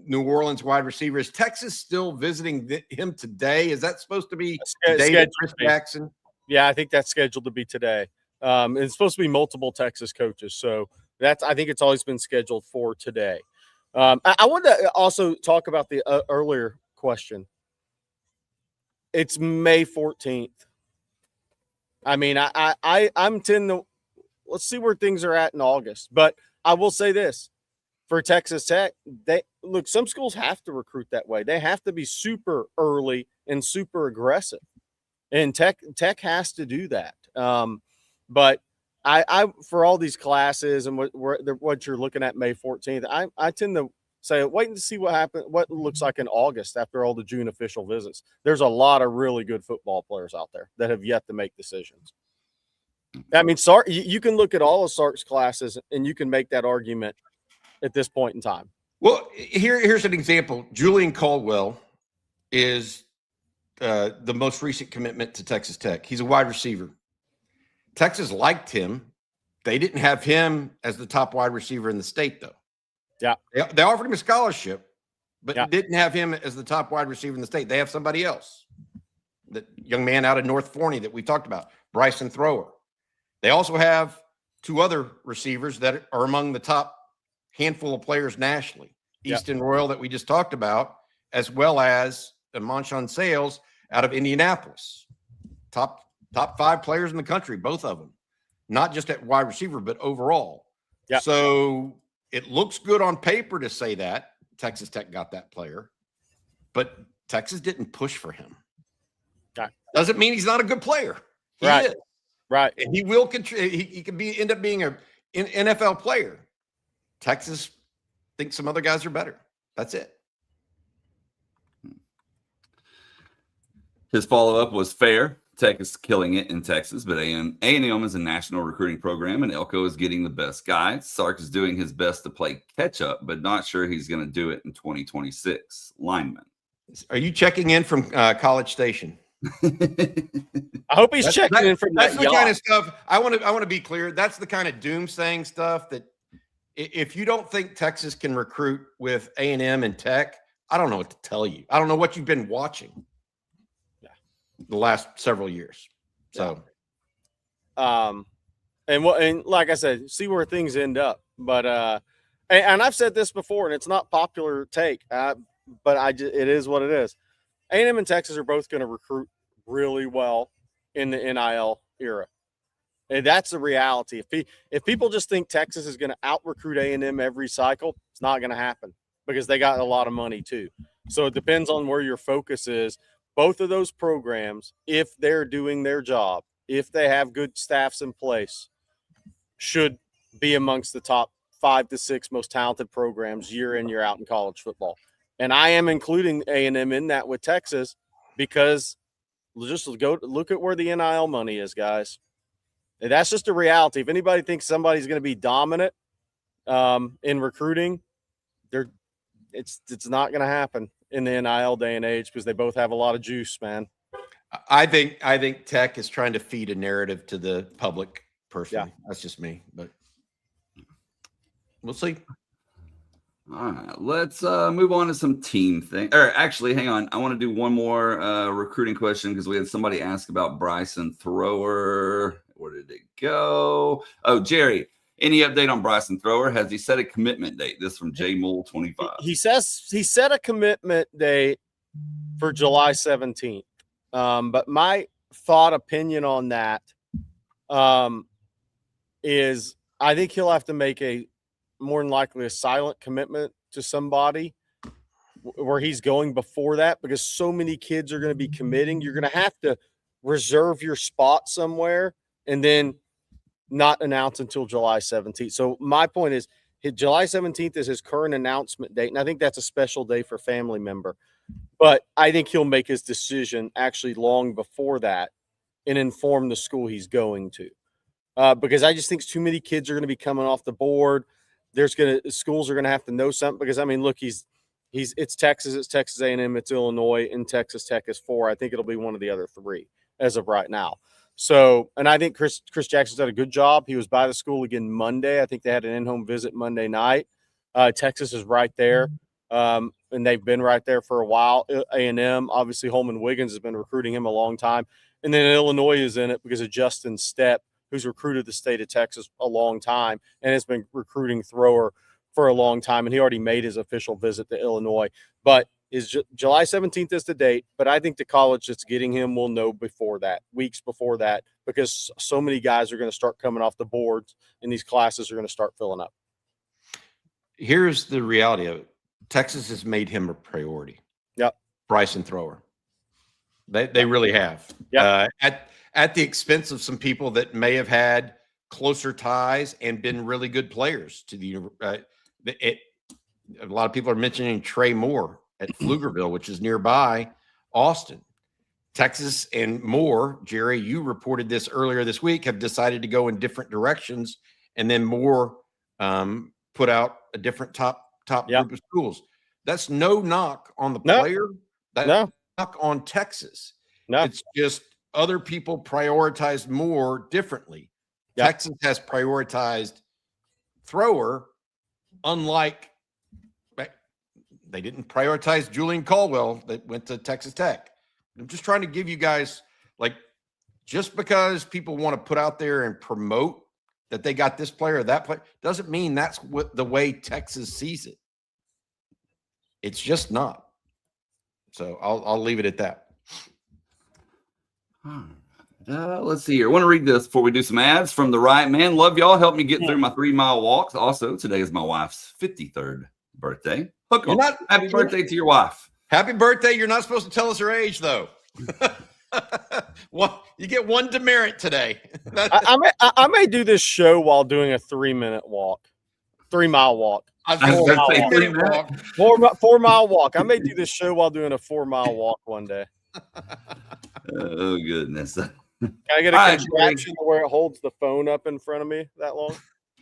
New Orleans wide receiver. Is Texas still visiting him today? Is that supposed to be today, Chris Jackson? Yeah, I think that's scheduled to be today. It's supposed to be multiple Texas coaches. So I think it's always been scheduled for today. I wanted to also talk about the earlier question. It's May 14th. I mean, I'm let's see where things are at in August. But I will say this. For Texas Tech, some schools have to recruit that way. They have to be super early and super aggressive. And Tech has to do that. But I for all these classes and what you're looking at May 14th, I tend to say wait to see what it looks like in August after all the June official visits. There's a lot of really good football players out there that have yet to make decisions. I mean, Sark, you can look at all of Sark's classes and you can make that argument at this point in time. Well, here's an example. Julian Caldwell is the most recent commitment to Texas Tech. He's a wide receiver. Texas liked him. They didn't have him as the top wide receiver in the state, though. Yeah. They offered him a scholarship, but didn't have him as the top wide receiver in the state. They have somebody else. The young man out of North Forney that we talked about, Bryson Thrower. They also have two other receivers that are among the top handful of players nationally. Easton Royal that we just talked about, as well as Manshawn Sales out of Indianapolis. Top 5 players in the country, both of them. Not just at wide receiver, but overall. Yeah. So it looks good on paper to say that Texas Tech got that player, but Texas didn't push for him. Doesn't mean he's not a good player. He is. Right. And he will he could end up being an NFL player. Texas thinks some other guys are better. That's it. His follow-up was fair. Tech is killing it in Texas, but A&M is a national recruiting program, and Elko is getting the best guys. Sark is doing his best to play catch-up, but not sure he's going to do it in 2026. Lineman. Are you checking in from College Station? I hope he's checking in from that. That's the kind of stuff. I want to be clear. That's the kind of doomsaying stuff that if you don't think Texas can recruit with A&M and Tech, I don't know what to tell you. I don't know what you've been watching the last several years. So, and like I said, see where things end up. But and I've said this before, and it's not popular take, but it is what it is. A&M and Texas are both going to recruit really well in the NIL era. And that's the reality. If people just think Texas is going to out-recruit A&M every cycle, it's not going to happen because they got a lot of money too. So it depends on where your focus is. Both of those programs, if they're doing their job, if they have good staffs in place, should be amongst the top 5 to 6 most talented programs year in, year out in college football. And I am including A&M in that with Texas because just go look at where the NIL money is, guys. And that's just a reality. If anybody thinks somebody's going to be dominant in recruiting, it's not going to happen in the NIL day and age because they both have a lot of juice, man. I think Tech is trying to feed a narrative to the public personally. Yeah. That's just me, but we'll see. All right, let's move on to some team things. Or actually, hang on. I want to do one more recruiting question because we had somebody ask about Bryson Thrower. Where did it go? Oh, Jerry, any update on Bryson Thrower? Has he set a commitment date? This from J Mole 25. He says he set a commitment date for July 17th. But my opinion on that is I think he'll have to make more than likely a silent commitment to somebody where he's going before that because so many kids are going to be committing. You're going to have to reserve your spot somewhere and then not announce until July 17th. So my point is July 17th is his current announcement date, and I think that's a special day for family member. But I think he'll make his decision actually long before that and inform the school he's going to. Because I just think too many kids are going to be coming off the board. Schools are going to have to know something, because I mean, look, it's Texas, it's Texas A&M, it's Illinois, and Texas Tech is 4. I think it'll be one of the other 3 as of right now. So, and I think Chris Jackson's done a good job. He was by the school again Monday. I think they had an in-home visit Monday night. Texas is right there, and they've been right there for a while. A&M, obviously, Holman Wiggins has been recruiting him a long time. And then Illinois is in it because of Justin Stepp, who's recruited the state of Texas a long time and has been recruiting Thrower for a long time. And he already made his official visit to Illinois. But July 17th is the date. But I think the college that's getting him will know before that, weeks before that, because so many guys are going to start coming off the boards and these classes are going to start filling up. Here's the reality of it. Texas has made him a priority. Yep. Bryson Thrower. They really have. Yeah. At the expense of some people that may have had closer ties and been really good players to the a lot of people are mentioning Trey Moore at Pflugerville, which is nearby Austin. Texas and Moore, Jerry, you reported this earlier this week, have decided to go in different directions, and then Moore put out a different top group of schools. That's no knock on the player. That's no knock on Texas. No. It's just other people prioritized Moore differently. Yep. Texas has prioritized Thrower, unlike they didn't prioritize Julian Caldwell that went to Texas Tech. I'm just trying to give you guys, like, just because people want to put out there and promote that they got this player or that player doesn't mean that's what the way Texas sees it. It's just not. So I'll leave it at that. Let's see here. I want to read this before we do some ads from the right man. Love y'all. Help me get through my 3-mile walks. Also, today is my wife's 53rd birthday. Hook 'em. Happy birthday to your wife. Happy birthday. You're not supposed to tell us her age, though. Well, you get one demerit today. I may do this show while doing a 3-minute walk, 3-mile walk. 4-mile walk. I may do this show while doing a 4-mile walk one day. Oh, goodness. Can I get a contraption where it holds the phone up in front of me that long?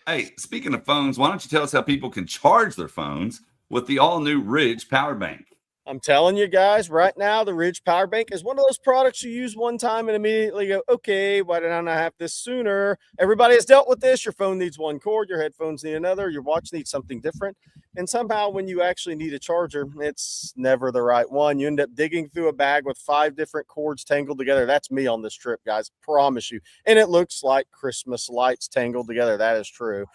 Hey, speaking of phones, why don't you tell us how people can charge their phones with the all-new Ridge Power Bank? I'm telling you guys right now, the Ridge Power Bank is one of those products you use one time and immediately go, okay, why did I not have this sooner? Everybody has dealt with this. Your phone needs one cord, your headphones need another, your watch needs something different. And somehow when you actually need a charger, it's never the right one. You end up digging through a bag with 5 different cords tangled together. That's me on this trip, guys. Promise you. And it looks like Christmas lights tangled together. That is true.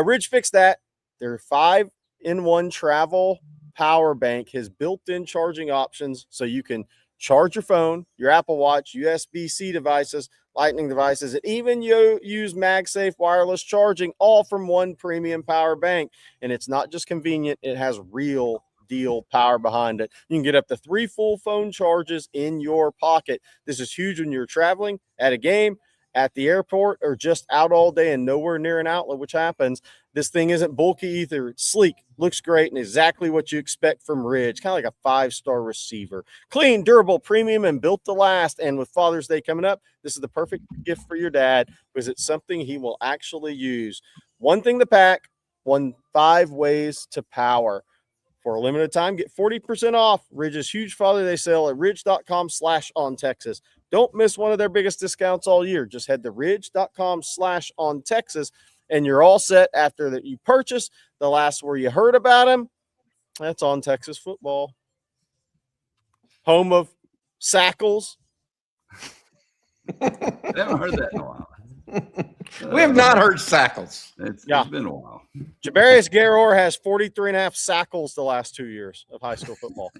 Ridge fixed that. Their 5-in-1 travel power bank has built-in charging options so you can charge your phone, your Apple Watch, USB-C devices, Lightning devices, and even use MagSafe wireless charging, all from one premium power bank. And it's not just convenient, it has real deal power behind it. You can get up to 3 full phone charges in your pocket. This is huge when you're traveling, at a game, at the airport, or just out all day and nowhere near an outlet, which happens. This thing isn't bulky either. It's sleek, looks great, and exactly what you expect from Ridge. Kind of like a 5-star receiver. Clean, durable, premium, and built to last. And with Father's Day coming up, this is the perfect gift for your dad because it's something he will actually use. One thing to pack, 5 ways to power. For a limited time, get 40% off Ridge's huge Father's Day sale at ridge.com/ontexas. Don't miss one of their biggest discounts all year. Just head to ridge.com/ontexas and you're all set after that you purchase. The last where you heard about them, that's On Texas Football. Home of Sackles. I haven't heard that in a while. We have not heard Sackles. It's been a while. Jabarius Garor has 43.5 Sackles the last 2 years of high school football.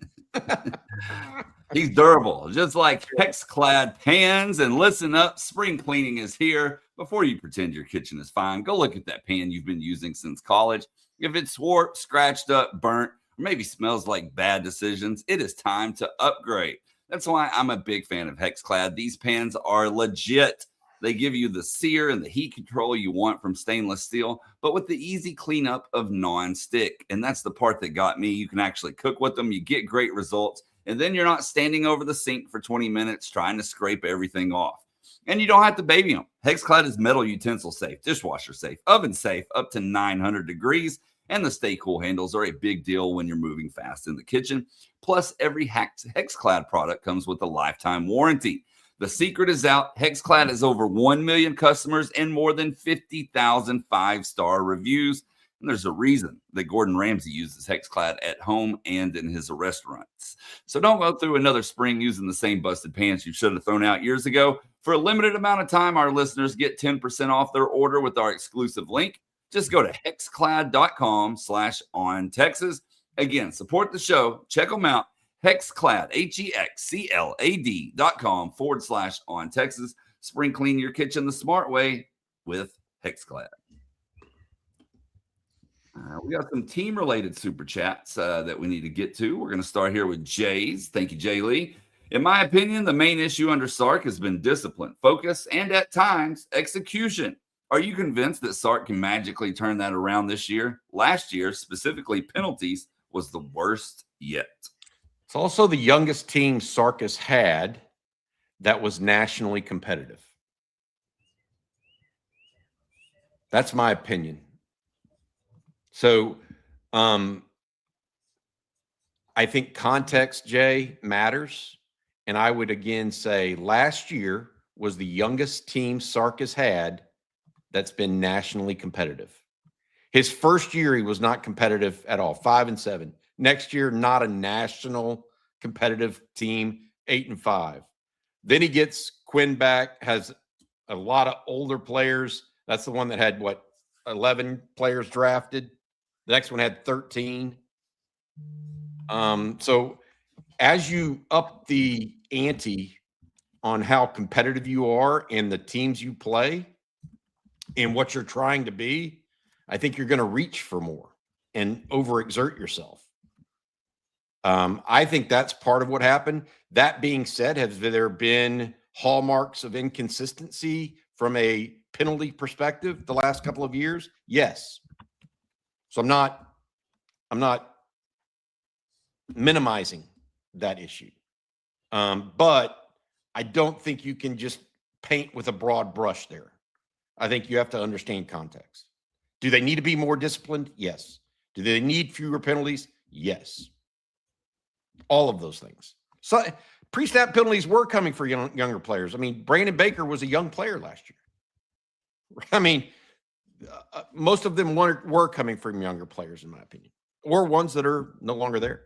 He's durable, just like Hexclad pans. And listen up, spring cleaning is here. Before you pretend your kitchen is fine, go look at that pan you've been using since college. If it's warped, scratched up, burnt, or maybe smells like bad decisions, it is time to upgrade. That's why I'm a big fan of Hexclad. These pans are legit. They give you the sear and the heat control you want from stainless steel, but with the easy cleanup of non-stick. And that's the part that got me. You can actually cook with them. You get great results. And then you're not standing over the sink for 20 minutes trying to scrape everything off. And you don't have to baby them. Hexclad is metal utensil safe, dishwasher safe, oven safe, up to 900 degrees. And the stay cool handles are a big deal when you're moving fast in the kitchen. Plus, every Hexclad product comes with a lifetime warranty. The secret is out. Hexclad has over 1 million customers and more than 50,000 5-star reviews. And there's a reason that Gordon Ramsay uses Hexclad at home and in his restaurants. So don't go through another spring using the same busted pants you should have thrown out years ago. For a limited amount of time, our listeners get 10% off their order with our exclusive link. Just go to hexclad.com/ontexas. Again, support the show. Check them out. Hexclad, HEXCLAD.com/ontexas. Spring clean your kitchen the smart way with Hexclad. We got some team-related super chats that we need to get to. We're going to start here with Jay's. Thank you, Jay Lee. In my opinion, the main issue under Sark has been discipline, focus, and at times, execution. Are you convinced that Sark can magically turn that around this year? Last year, specifically penalties, was the worst yet. It's also the youngest team Sark has had that was nationally competitive. That's my opinion. So I think context, Jay, matters. And I would again say last year was the youngest team Sark has had that's been nationally competitive. His first year, he was not competitive at all, 5-7. Next year, not a national competitive team, 8-5. Then he gets Quinn back, has a lot of older players. That's the one that had, 11 players drafted. The next one had 13. So as you up the ante on how competitive you are and the teams you play and what you're trying to be, I think you're going to reach for more and overexert yourself. I think that's part of what happened. That being said, have there been hallmarks of inconsistency from a penalty perspective the last couple of years? Yes. So I'm not minimizing that issue. But I don't think you can just paint with a broad brush there. I think you have to understand context. Do they need to be more disciplined? Yes. Do they need fewer penalties? Yes. All of those things. So pre-snap penalties were coming for younger players. I mean, Brandon Baker was a young player last year. I mean, most of them were coming from younger players, in my opinion, or ones that are no longer there.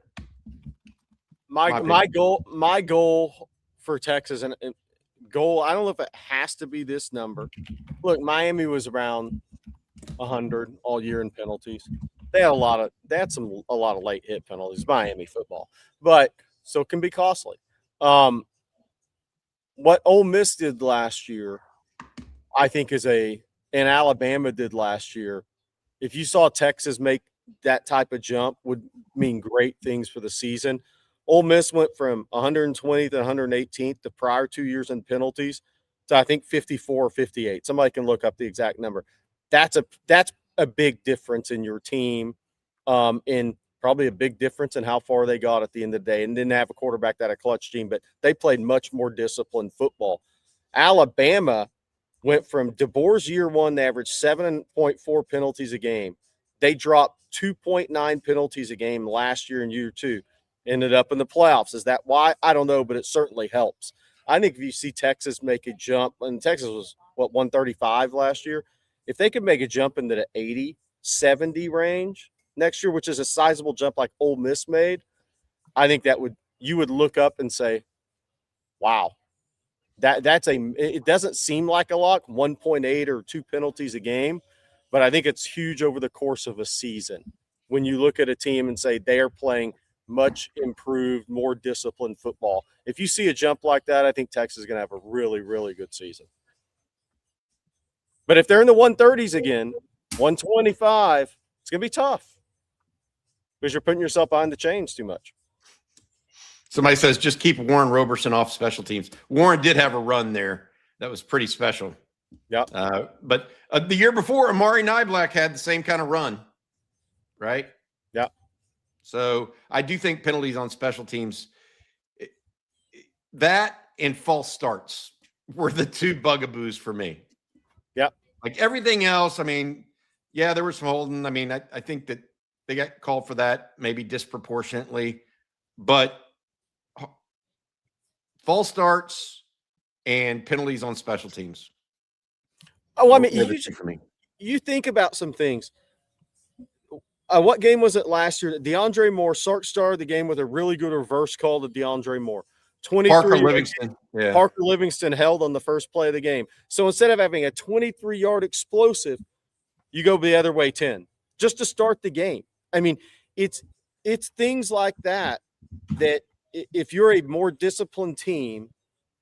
My goal for Texas and goal, I don't know if it has to be this number. Look, Miami was around 100 all year in penalties. They had a lot of late hit penalties, Miami football, but so it can be costly. What Ole Miss did last year, I think and Alabama did last year. If you saw Texas make that type of jump, would mean great things for the season. Ole Miss went from 120th and 118th the prior 2 years in penalties to I think 54 or 58. Somebody can look up the exact number. That's a big difference in your team, and probably a big difference in how far they got at the end of the day. And didn't have a quarterback that a clutch team, but they played much more disciplined football. Alabama went from DeBoer's year one, they averaged 7.4 penalties a game. They dropped 2.9 penalties a game last year in year two. Ended up in the playoffs. Is that why? I don't know, but it certainly helps. I think if you see Texas make a jump, and Texas was, 135 last year. If they could make a jump into the 80, 70 range next year, which is a sizable jump like Ole Miss made, I think you would look up and say, wow, it doesn't seem like a lot, 1.8 or 2 penalties a game, but I think it's huge over the course of a season. When you look at a team and say they are playing much improved, more disciplined football. If you see a jump like that, I think Texas is going to have a really, really good season. But if they're in the 130s again, 125, it's going to be tough because you're putting yourself behind the chains too much. Somebody says just keep Warren Roberson off special teams. Warren did have a run there that was pretty special. Yeah. But the year before, Amari Niblack had the same kind of run, right? Yeah. So I do think penalties on special teams, that and false starts were the two bugaboos for me. Yeah. Like everything else, I mean, yeah, there was some holding. I mean, I think that they got called for that maybe disproportionately, but false starts and penalties on special teams. Oh, I mean, for me. You think about some things. What game was it last year? DeAndre Moore, Sark started the game with a really good reverse call to DeAndre Moore. 23 Parker Livingston. Yeah. Parker Livingston held on the first play of the game. So instead of having a 23-yard explosive, you go the other way 10 just to start the game. I mean, it's things like that if you're a more disciplined team,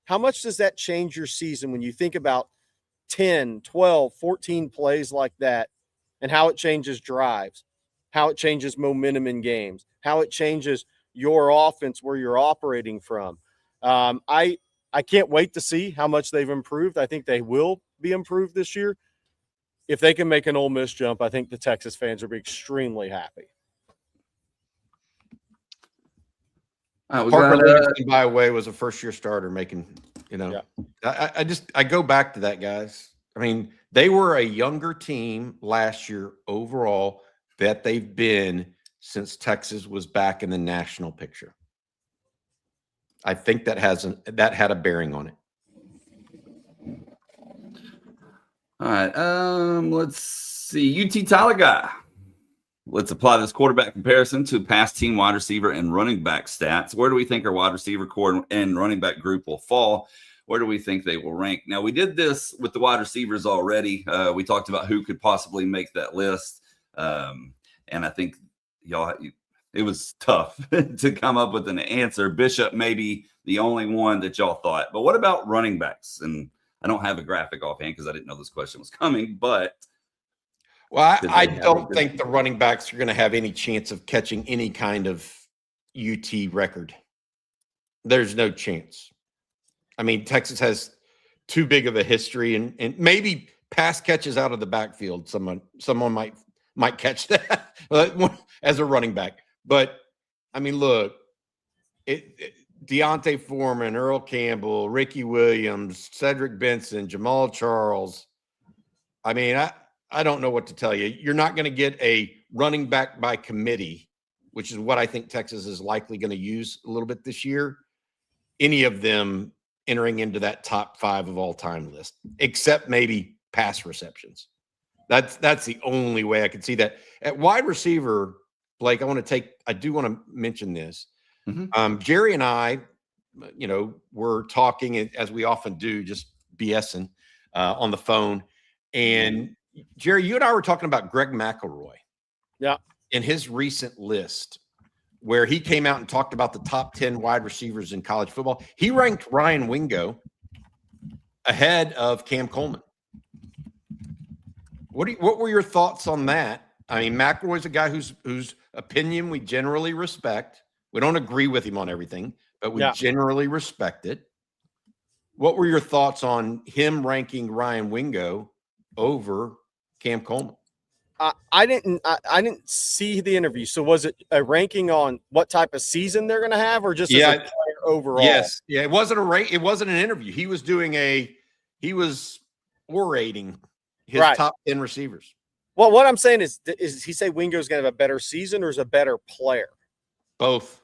how much does that change your season when you think about 10, 12, 14 plays like that and how it changes drives, how it changes momentum in games, how it changes your offense where you're operating from. I can't wait to see how much they've improved. I think they will be improved this year. If they can make an Ole Miss jump, I think the Texas fans will be extremely happy. Parker Livingston, by the way, was a first-year starter making, I go back to that, guys. I mean, they were a younger team last year overall that they've been since Texas was back in the national picture. I think that had a bearing on it. All right. Let's see. UT Tyler guy. Let's apply this quarterback comparison to past team wide receiver and running back stats. Where do we think our wide receiver core and running back group will fall? Where do we think they will rank? Now, we did this with the wide receivers already. We talked about who could possibly make that list. And I think it was tough to come up with an answer. Bishop may be the only one that y'all thought. But what about running backs? And I don't have a graphic offhand because I didn't know this question was coming, but well, I don't think the running backs are going to have any chance of catching any kind of UT record. There's no chance. I mean, Texas has too big of a history, and maybe pass catches out of the backfield. Someone might catch that as a running back. But I mean, look, Deontay Foreman, Earl Campbell, Ricky Williams, Cedric Benson, Jamal Charles. I mean, I don't know what to tell you. You're not going to get a running back by committee, which is what I think Texas is likely going to use a little bit this year. Any of them entering into that top 5 of all time list, except maybe pass receptions. That's the only way I could see that. At wide receiver, Blake, I do want to mention this. Mm-hmm. Jerry and I, we're talking as we often do, just BSing on the phone. And Jerry, you and I were talking about Greg McElroy. Yeah. In his recent list, where he came out and talked about the top 10 wide receivers in college football. He ranked Ryan Wingo ahead of Cam Coleman. What were your thoughts on that? I mean, McElroy's a guy whose opinion we generally respect. We don't agree with him on everything, but we generally respect it. What were your thoughts on him ranking Ryan Wingo over Cam Coleman? I didn't see the interview. So was it a ranking on what type of season they're going to have, or just as a player overall? Yes. Yeah. It wasn't It wasn't an interview. He was orating his top 10 receivers. Well, what I'm saying is he say Wingo's going to have a better season or is a better player? Both.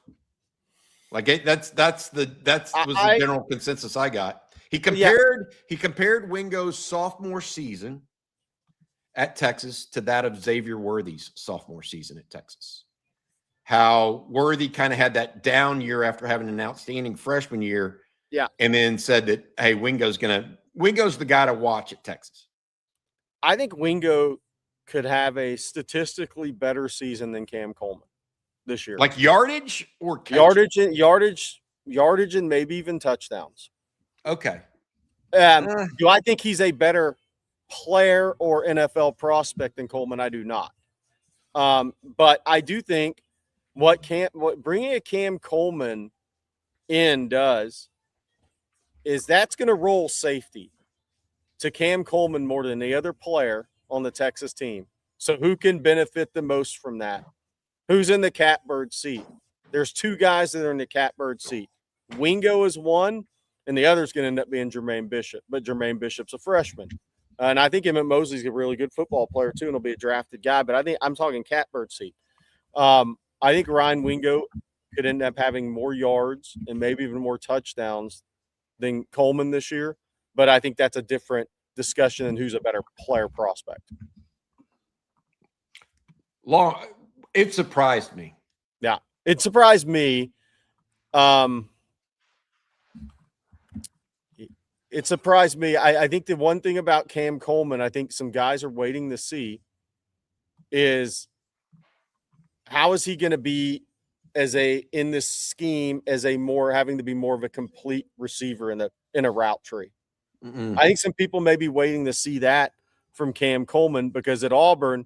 Like that was the general consensus I got. He compared Wingo's sophomore season at Texas to that of Xavier Worthy's sophomore season at Texas. How Worthy kind of had that down year after having an outstanding freshman year. Yeah. And then said that, hey, Wingo's the guy to watch at Texas. I think Wingo could have a statistically better season than Cam Coleman this year. Like yardage or catch? Yardage and maybe even touchdowns. Okay. Do I think he's a better player or NFL prospect than Coleman? I do not. But I do think what bringing a Cam Coleman in does is that's going to roll safety to Cam Coleman more than any other player on the Texas team. So who can benefit the most from that? Who's in the catbird seat? There's two guys that are in the catbird seat. Wingo is one, and the other is going to end up being Jermaine Bishop. But Jermaine Bishop's a freshman. And I think Emmett Mosley's a really good football player too, and he'll be a drafted guy. But I think I'm talking catbird seat. I think Ryan Wingo could end up having more yards and maybe even more touchdowns than Coleman this year. But I think that's a different discussion than who's a better player prospect. It surprised me. Yeah, it surprised me. It surprised me. I think the one thing about Cam Coleman, I think some guys are waiting to see, is how is he going to be in this scheme as having to be more of a complete receiver in a route tree. Mm-mm. I think some people may be waiting to see that from Cam Coleman, because at Auburn,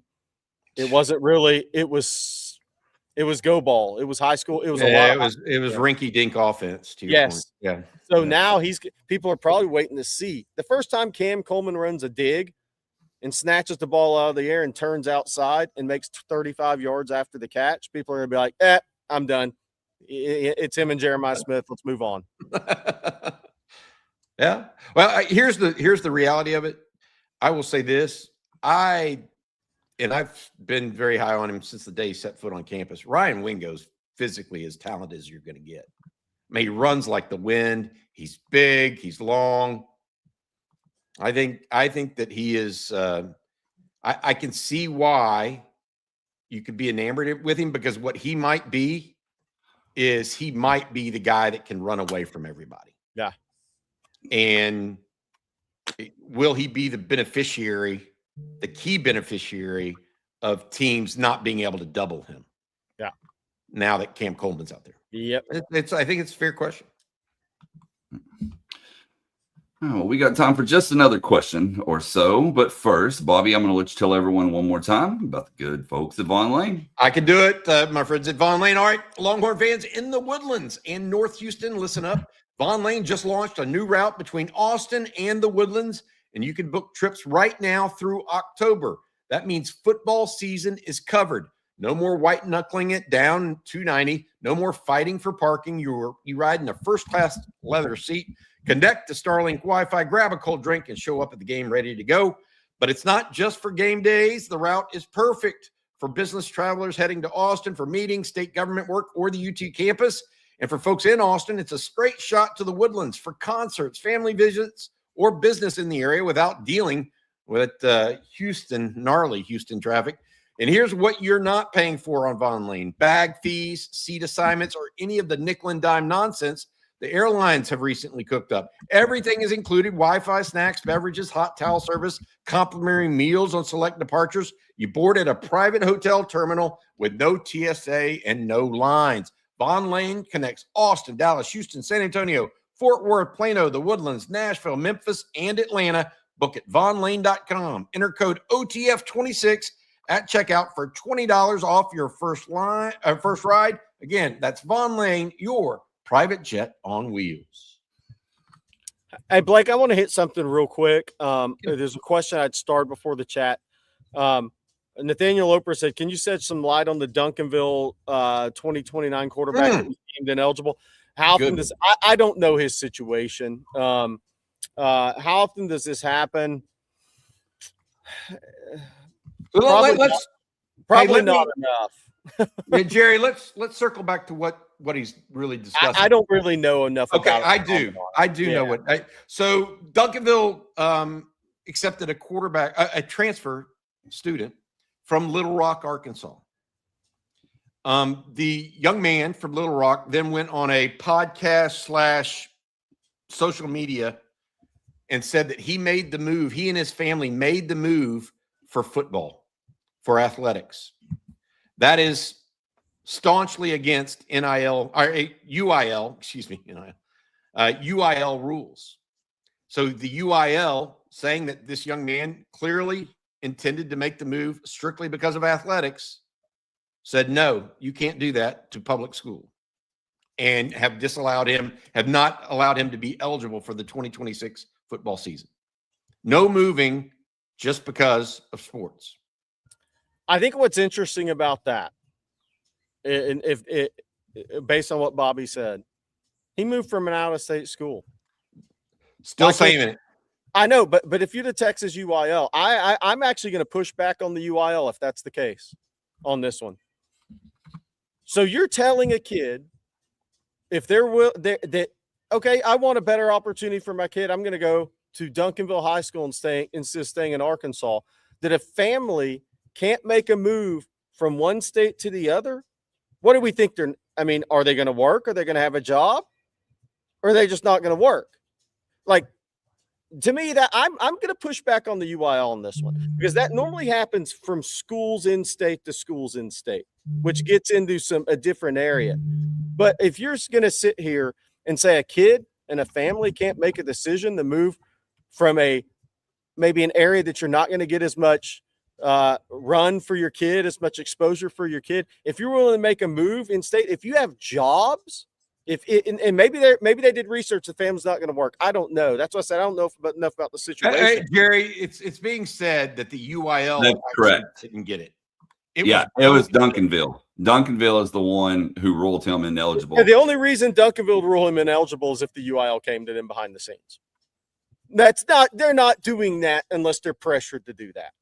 it wasn't really. It was go ball. It was high school. It was a lot. It was rinky dink offense. To your Yes. point. Yeah. So now people are probably waiting to see the first time Cam Coleman runs a dig and snatches the ball out of the air and turns outside and makes 35 yards after the catch. People are gonna be like, I'm done. It's him and Jeremiah Smith. Let's move on. Yeah. Well, here's the reality of it. I will say this. I've been very high on him since the day he set foot on campus. Ryan Wingo's physically as talented as you're going to get. I mean, he runs like the wind. He's big. He's long. I think that he is. I can see why you could be enamored with him, because what he might be is he might be the guy that can run away from everybody. Yeah. And will he be the key beneficiary of teams not being able to double him? Yeah. Now that Cam Coleman's out there. Yep. I think it's a fair question. Oh, we got time for just another question or so. But first, Bobby, I'm going to let you tell everyone one more time about the good folks at Vaughn Lane. I can do it, my friends at Vaughn Lane. All right, Longhorn fans in the Woodlands and North Houston, listen up. Vaughn Lane just launched a new route between Austin and the Woodlands, and you can book trips right now through October. That means football season is covered. No more white knuckling it down 290. No more fighting for parking. You ride in a first-class leather seat. Connect to Starlink Wi-Fi, grab a cold drink, and show up at the game ready to go. But it's not just for game days. The route is perfect for business travelers heading to Austin for meetings, state government work, or the UT campus. And for folks in Austin, it's a straight shot to the Woodlands for concerts, family visits, or business in the area without dealing with gnarly Houston traffic. And here's what you're not paying for on Vaughn Lane: bag fees, seat assignments, or any of the nickel and dime nonsense the airlines have recently cooked up. Everything is included: Wi-Fi, snacks, beverages, hot towel service, complimentary meals on select departures. You board at a private hotel terminal with no TSA and no lines. Vaughn Lane connects Austin, Dallas, Houston, San Antonio, Fort Worth, Plano, the Woodlands, Nashville, Memphis, and Atlanta. Book at vaughnlane.com. Enter code OTF26 at checkout for $20 off your first ride. Again, that's Vaughn Lane, your private jet on wheels. Hey, Blake, I want to hit something real quick. There's a question I'd start before the chat. Nathaniel Loper said, can you shed some light on the Duncanville 2029 quarterback that was deemed ineligible? How often does I don't know his situation. How often does this happen? Probably not enough. Yeah, Jerry, let's circle back to what he's really discussing. I don't really know enough about it. I do know what. So Duncanville accepted a transfer student from Little Rock, Arkansas. The young man from Little Rock then went on a podcast / social media and said that he made the move. He and his family made the move for football, for athletics. That is staunchly against UIL rules. So the UIL saying that this young man clearly intended to make the move strictly because of athletics said, no, you can't do that to public school, and have not allowed him to be eligible for the 2026 football season. No moving just because of sports. I think what's interesting about that, and if it, based on what Bobby said, he moved from an out-of-state school. Still saying it. I know, but if you're the Texas UIL, I'm actually going to push back on the UIL if that's the case on this one. So you're telling a kid, if they're okay, I want a better opportunity for my kid, I'm going to go to Duncanville High School instead of staying in Arkansas, that a family can't make a move from one state to the other. What do we think are they going to work? Are they going to have a job? Or are they just not going to work? Like, to me, that I'm going to push back on the UIL on this one, because that normally happens from schools in state to schools in state, which gets into a different area. But if you're going to sit here and say a kid and a family can't make a decision to move from maybe an area that you're not going to get as much run for your kid, as much exposure for your kid, if you're willing to make a move in state, if you have jobs, and maybe they did research, the family's not going to work. I don't know. That's why I said I don't know enough about the situation. Hey, Jerry, it's being said that the UIL didn't get it. It was Duncanville. Duncanville is the one who ruled him ineligible. Yeah, the only reason Duncanville ruled him ineligible is if the UIL came to them behind the scenes. They're not doing that unless they're pressured to do that.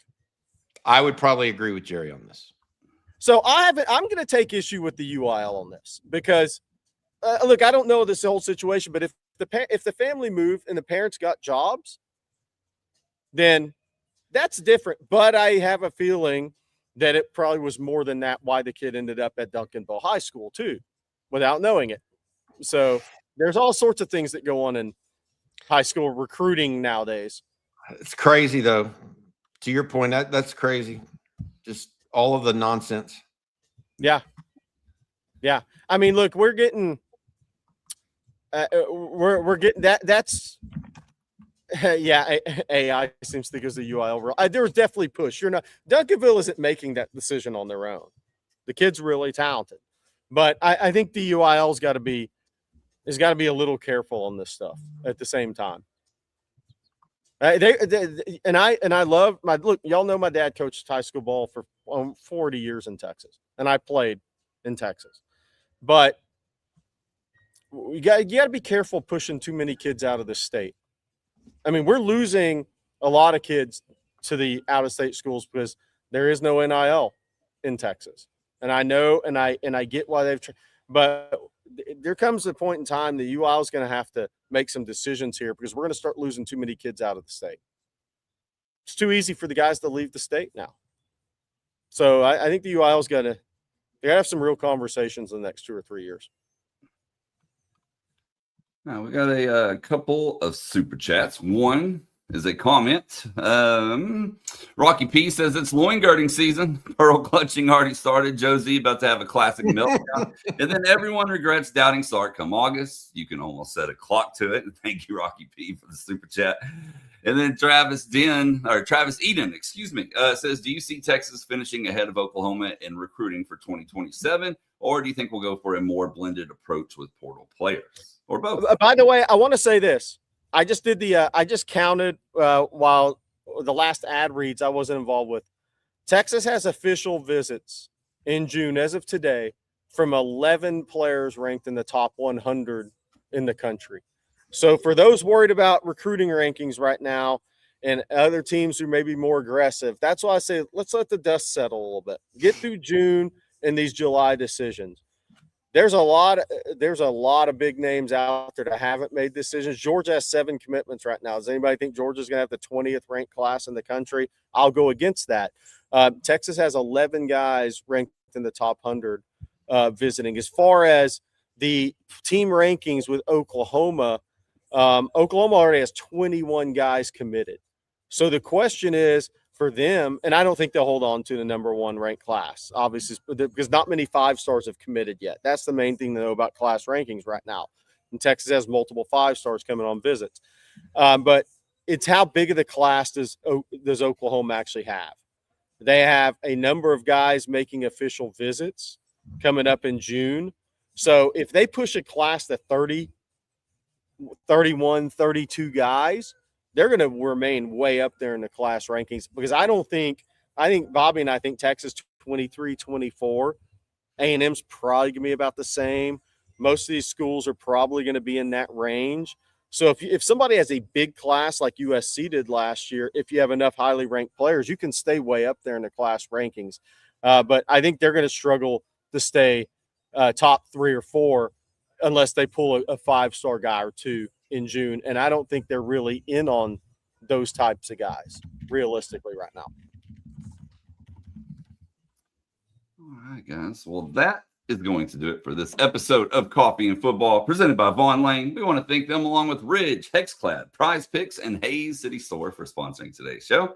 I would probably agree with Jerry on this. So I'm going to take issue with the UIL on this, because look, I don't know this whole situation, but if the family moved and the parents got jobs, then that's different. But I have a feeling that it probably was more than that why the kid ended up at Duncanville High School too, without knowing it. So there's all sorts of things that go on in high school recruiting nowadays. It's crazy, though. To your point, that's crazy. Just all of the nonsense. Yeah. I mean, look, we're getting that. That's AI seems to think it's the UIL. There was definitely push. Duncanville isn't making that decision on their own. The kid's really talented, but I think the UIL's got to be a little careful on this stuff at the same time. I love y'all know my dad coached high school ball for 40 years in Texas, and I played in Texas. But you got to be careful pushing too many kids out of the state. I mean, we're losing a lot of kids to the out-of-state schools because there is no NIL in Texas. And I know, and I get why but there comes a point in time the UIL is going to have to make some decisions here, because we're going to start losing too many kids out of the state. It's too easy for the guys to leave the state now. So I think the UIL is going to have some real conversations in the next 2 or 3 years. Now we got a couple of super chats. One is a comment. Rocky P says it's loin girding season. Pearl clutching already started. Josie about to have a classic meltdown. And then everyone regrets doubting Sark come August. You can almost set a clock to it. Thank you, Rocky P, for the super chat. And then Travis Eden, says, do you see Texas finishing ahead of Oklahoma in recruiting for 2027? Or do you think we'll go for a more blended approach with portal players, or both? By the way, I want to say this. I just did I just counted while the last ad reads I wasn't involved with. Texas has official visits in June as of today from 11 players ranked in the top 100 in the country. So for those worried about recruiting rankings right now and other teams who may be more aggressive, that's why I say let's let the dust settle a little bit. Get through June and these July decisions. There's a lot of big names out there that haven't made decisions. Georgia has 7 commitments right now. Does anybody think Georgia's going to have the 20th ranked class in the country? I'll go against that. Texas has 11 guys ranked in the top 100 visiting. As far as the team rankings with Oklahoma, Oklahoma already has 21 guys committed. So the question is for them, and I don't think they'll hold on to the number 1 ranked class, obviously, because not many 5-stars have committed yet. That's the main thing to know about class rankings right now. And Texas has multiple 5-stars coming on visits. But it's how big of the class does Oklahoma actually have? They have a number of guys making official visits coming up in June. So if they push a class to 30, 31, 32 guys, they're going to remain way up there in the class rankings because I think Bobby and I think Texas 23, 24. A&M's probably going to be about the same. Most of these schools are probably going to be in that range. So if somebody has a big class like USC did last year, if you have enough highly ranked players, you can stay way up there in the class rankings. But I think they're going to struggle to stay top 3 or 4 unless they pull a 5-star guy or 2 in June. And I don't think they're really in on those types of guys realistically right now. All right, guys. Well, that is going to do it for this episode of Coffee and Football presented by Vaughn Lane. We want to thank them along with Ridge, Hexclad, PrizePicks, and Hayes City Store for sponsoring today's show.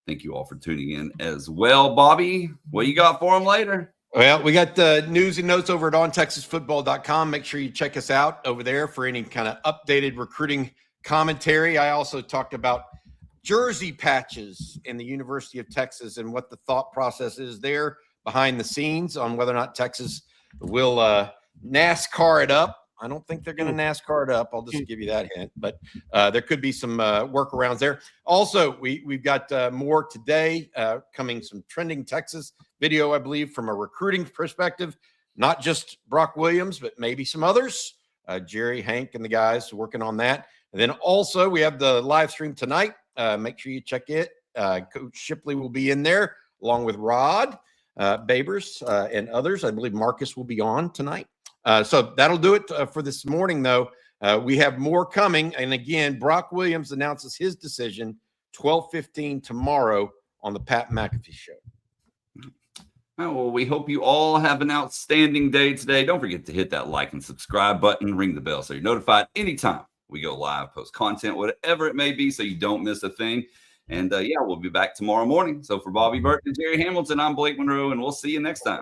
Thank you all for tuning in as well. Bobby, what you got for them later? Well, we got the news and notes over at ontexasfootball.com. Make sure you check us out over there for any kind of updated recruiting commentary. I also talked about jersey patches in the University of Texas and what the thought process is there behind the scenes on whether or not Texas will NASCAR it up. I don't think they're going to NASCAR it up. I'll just give you that hint. But there could be some workarounds there. Also, we've got more today coming, some trending Texas video, I believe, from a recruiting perspective. Not just Brock Williams, but maybe some others. Jerry, Hank, and the guys working on that. And then also we have the live stream tonight. Make sure you check it. Coach Shipley will be in there along with Rod Babers and others. I believe Marcus will be on tonight. So that'll do it for this morning, though. We have more coming. And again, Brock Williams announces his decision 12:15 tomorrow on the Pat McAfee Show. All right, well, we hope you all have an outstanding day today. Don't forget to hit that like and subscribe button, ring the bell so you're notified anytime we go live, post content, whatever it may be, so you don't miss a thing. And yeah, we'll be back tomorrow morning. So for Bobby Burton and Jerry Hamilton, I'm Blake Monroe, and we'll see you next time.